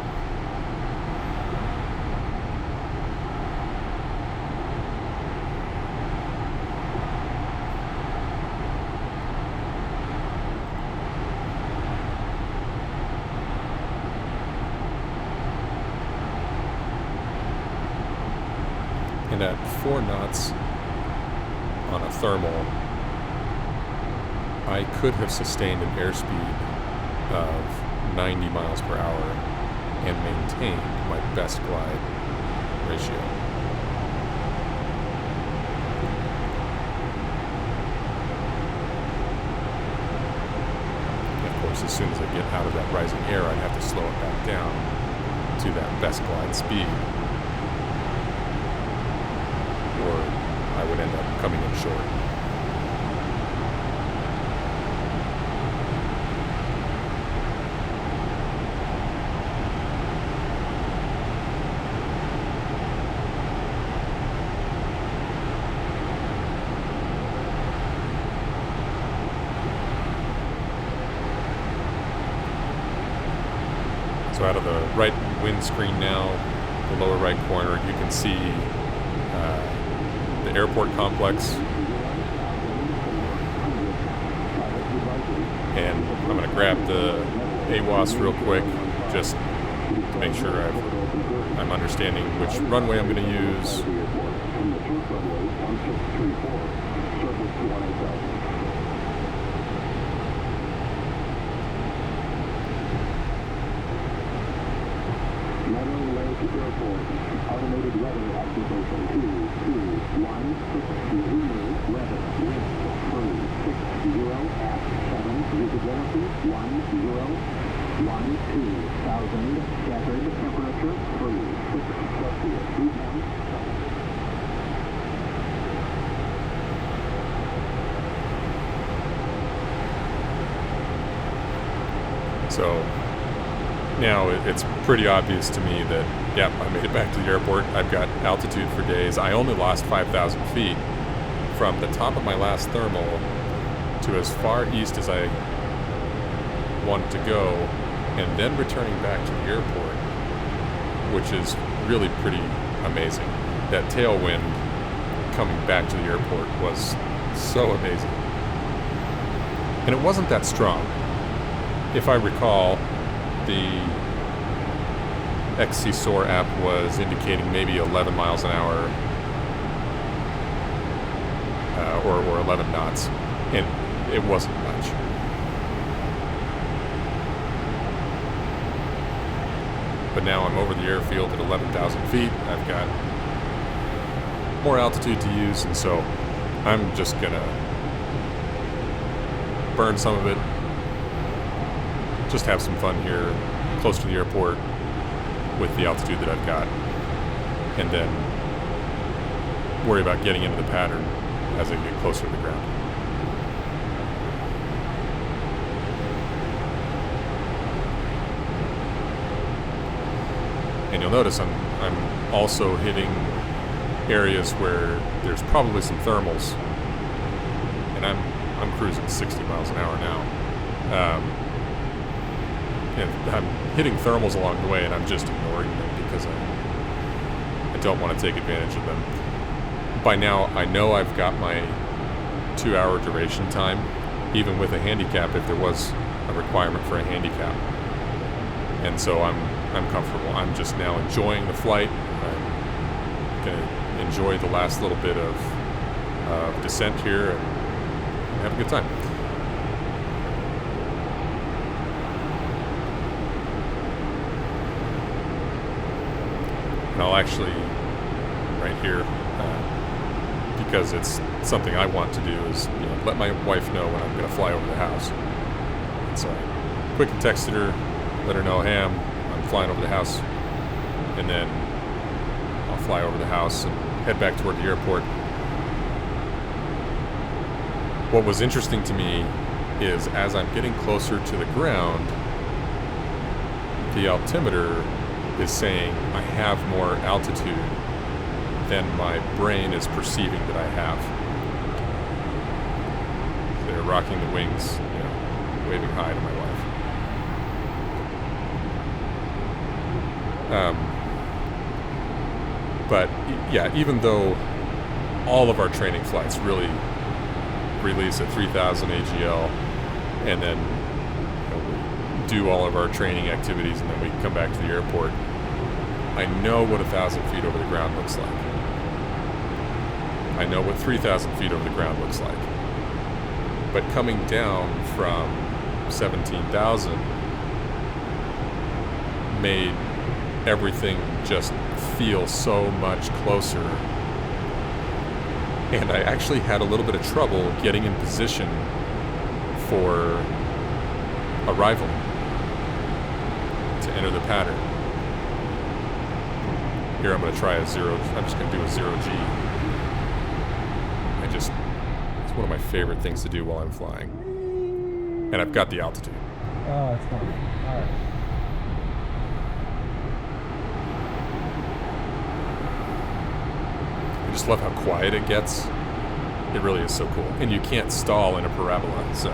And at 4 knots on a thermal, I could have sustained an airspeed of 90 miles per hour and maintained my best glide ratio. And of course, as soon as I get out of that rising air, I'd have to slow it back down to that best glide speed, or I would end up coming in short. So out of the right windscreen now, the lower right corner, you can see the airport complex. And I'm going to grab the AWAS real quick, just to make sure I'm understanding which runway I'm going to use. Airport, automated weather activation 22160 weather, wind 360 at 7, visibility 1012,000, scattered temperature 36 Celsius, So now it's pretty obvious to me that, yep, I made it back to the airport. I've got altitude for days. I only lost 5,000 feet from the top of my last thermal to as far east as I wanted to go, and then returning back to the airport, which is really pretty amazing. That tailwind coming back to the airport was so amazing. And it wasn't that strong. If I recall, the XC-SOAR app was indicating maybe 11 miles an hour or 11 knots, and it wasn't much. But now I'm over the airfield at 11,000 feet. I've got more altitude to use, and so I'm just gonna burn some of it, just have some fun here close to the airport with the altitude that I've got, and then worry about getting into the pattern as I get closer to the ground. And you'll notice I'm also hitting areas where there's probably some thermals, and I'm cruising 60 miles an hour now. And I'm hitting thermals along the way, and I'm just ignoring them because I don't want to take advantage of them. By now, I know I've got my 2-hour duration time, even with a handicap if there was a requirement for a handicap. And so I'm comfortable. I'm just now enjoying the flight. I'm going to enjoy the last little bit of descent here and have a good time. And I'll actually, right here, because it's something I want to do, is let my wife know when I'm going to fly over the house. So I quick texted her, let her know, hey, I'm flying over the house, and then I'll fly over the house and head back toward the airport. What was interesting to me is as I'm getting closer to the ground, the altimeter is saying I have more altitude than my brain is perceiving that I have. They're rocking the wings, waving hi to my wife. But yeah, even though all of our training flights really release at 3,000 AGL, and then we do all of our training activities, and then we come back to the airport, I know what 1,000 feet over the ground looks like. I know what 3,000 feet over the ground looks like. But coming down from 17,000 made everything just feel so much closer. And I actually had a little bit of trouble getting in position for arrival to enter the pattern. Here I'm going to try I'm just going to do a 0G. It's one of my favorite things to do while I'm flying. And I've got the altitude. Oh, that's fine. All right. I just love how quiet it gets. It really is so cool. And you can't stall in a parabola, so.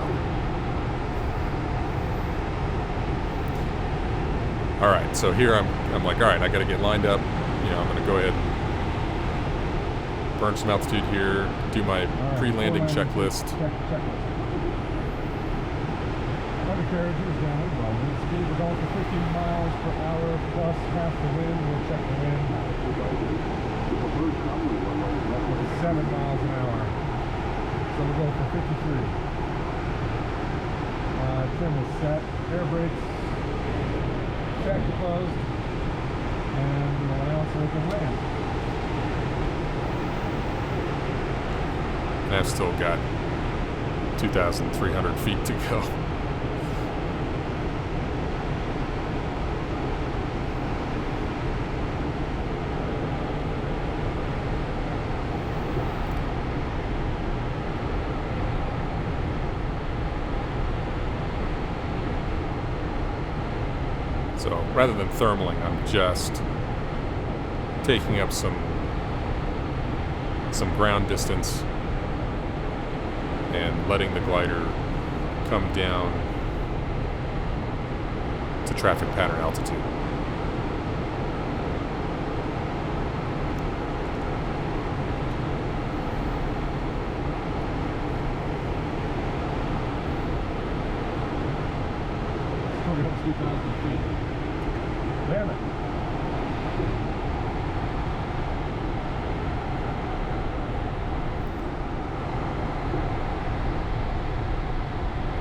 All right, so here I'm like, all right, I got to get lined up. You know, I'm going to go ahead and burn some altitude here, do my pre-landing checklist. Checklist. Undercarriage is down. Well, wind speed, we're going for 15 miles per hour plus half the wind. We'll check the wind. 7 miles an hour. So we'll go for 53. Trim is set. Air brakes checked, closed. And now so we can land. And I've still got 2,300 feet to go. So rather than thermaling, I'm just taking up some ground distance and letting the glider come down to traffic pattern altitude. Still got 2,000 feet. Damn it.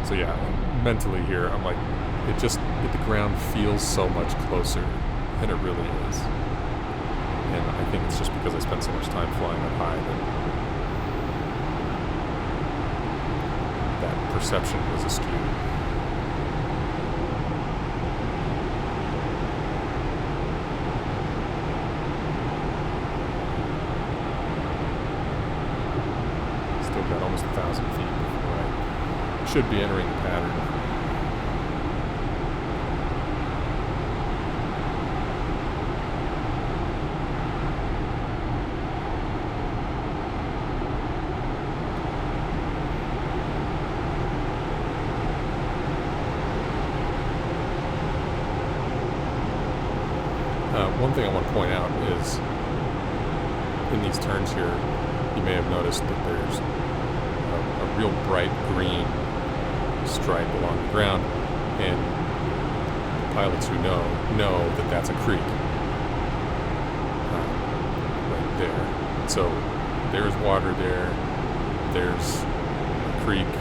So yeah, mentally here, I'm like, the ground feels so much closer than it really is. And I think it's just because I spent so much time flying up high that perception was askew. Still got almost 1,000 feet before I should be entering the pattern. One thing I want to point out is in these turns here, you may have noticed that there's a real bright green stripe along the ground, and pilots who know that that's a creek right there. So there's water there, there's a creek,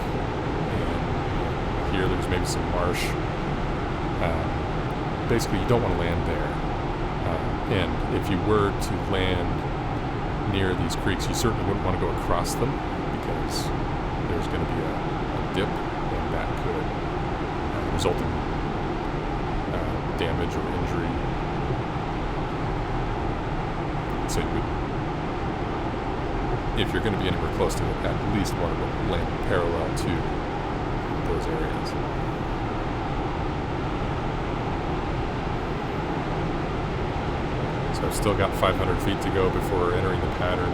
and here there's maybe some marsh. Basically, you don't want to land there. And if you were to land near these creeks, you certainly wouldn't want to go across them because there's going to be a dip, and that could result in damage or injury. So you would, if you're going to be anywhere close to it, at least want to land parallel to those areas. So I've still got 500 feet to go before entering the pattern,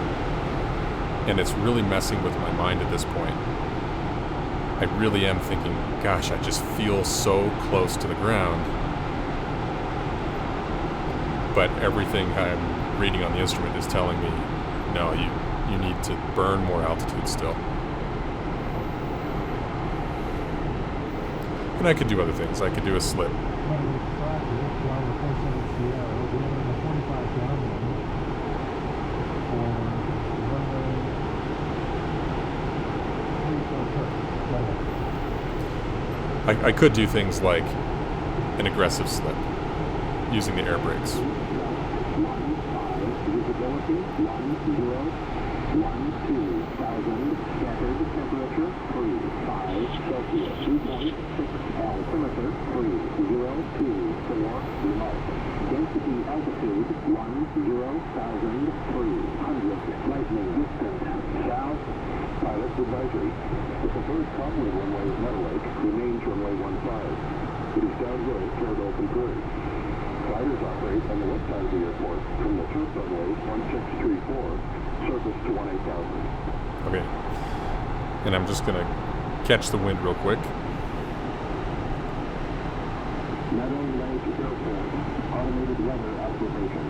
and it's really messing with my mind at this point. I really am thinking, gosh, I just feel so close to the ground, but everything I'm reading on the instrument is telling me, no, you need to burn more altitude still. And I could do other things. I could do a slip. I could do things like an aggressive slip using the air brakes. Visibility 10,000 scattered temperature 3.5 Celsius 2.6 altimeter 3024 remote density altitude 10,000 300 lightning distance south. Pilot's advisory. The preferred runway is Meadow Lake, remains runway 15. It is downhill toward open prairie. Gliders operate on the west side of the airport from the turf runway 1634, surface to 18,000. Okay. And I'm just going to catch the wind real quick. Meadow Lake Airport. Automated weather observation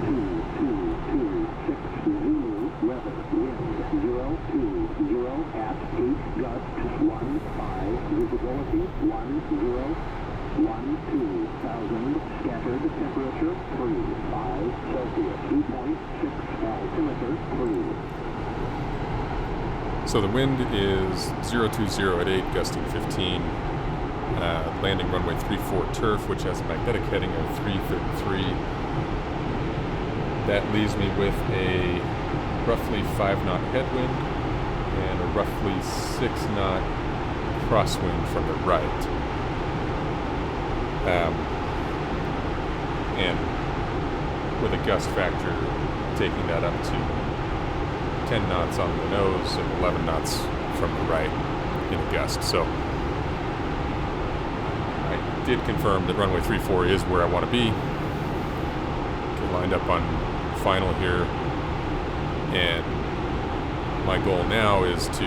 2226 Zulu. Weather wind 020 at 8 gust 15 visibility 1012,000 scattered temperature 35 Celsius 2.6 altimeter 3. So the wind is 020 at 8, gusting 15. Landing runway 34 turf, which has a magnetic heading of 333. That leaves me with a roughly 5-knot headwind and a roughly 6-knot crosswind from the right. And with a gust factor taking that up to 10 knots on the nose and 11 knots from the right in a gust. So I did confirm that runway 34 is where I want to be. Get lined up on final here, and my goal now is to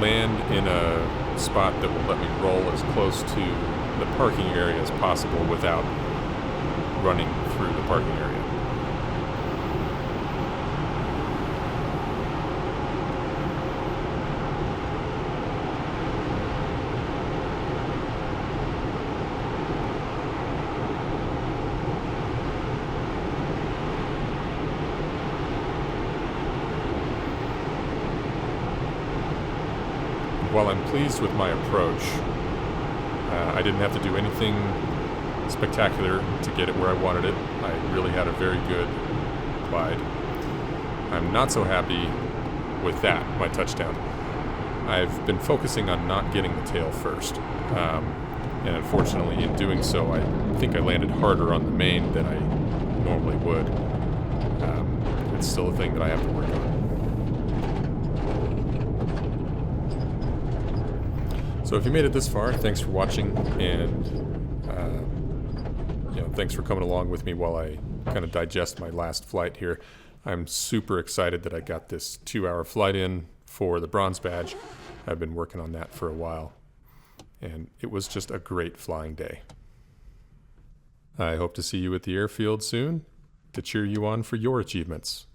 land in a spot that will let me roll as close to the parking area as possible without running through the parking area. While I'm pleased with my approach, I didn't have to do anything spectacular to get it where I wanted it. I really had a very good glide. I'm not so happy with that, my touchdown. I've been focusing on not getting the tail first. And unfortunately, in doing so, I think I landed harder on the main than I normally would. It's still a thing that I have to work on. So if you made it this far, thanks for watching, and thanks for coming along with me while I kind of digest my last flight here. I'm super excited that I got this 2-hour flight in for the Bronze Badge. I've been working on that for a while, and it was just a great flying day. I hope to see you at the airfield soon to cheer you on for your achievements.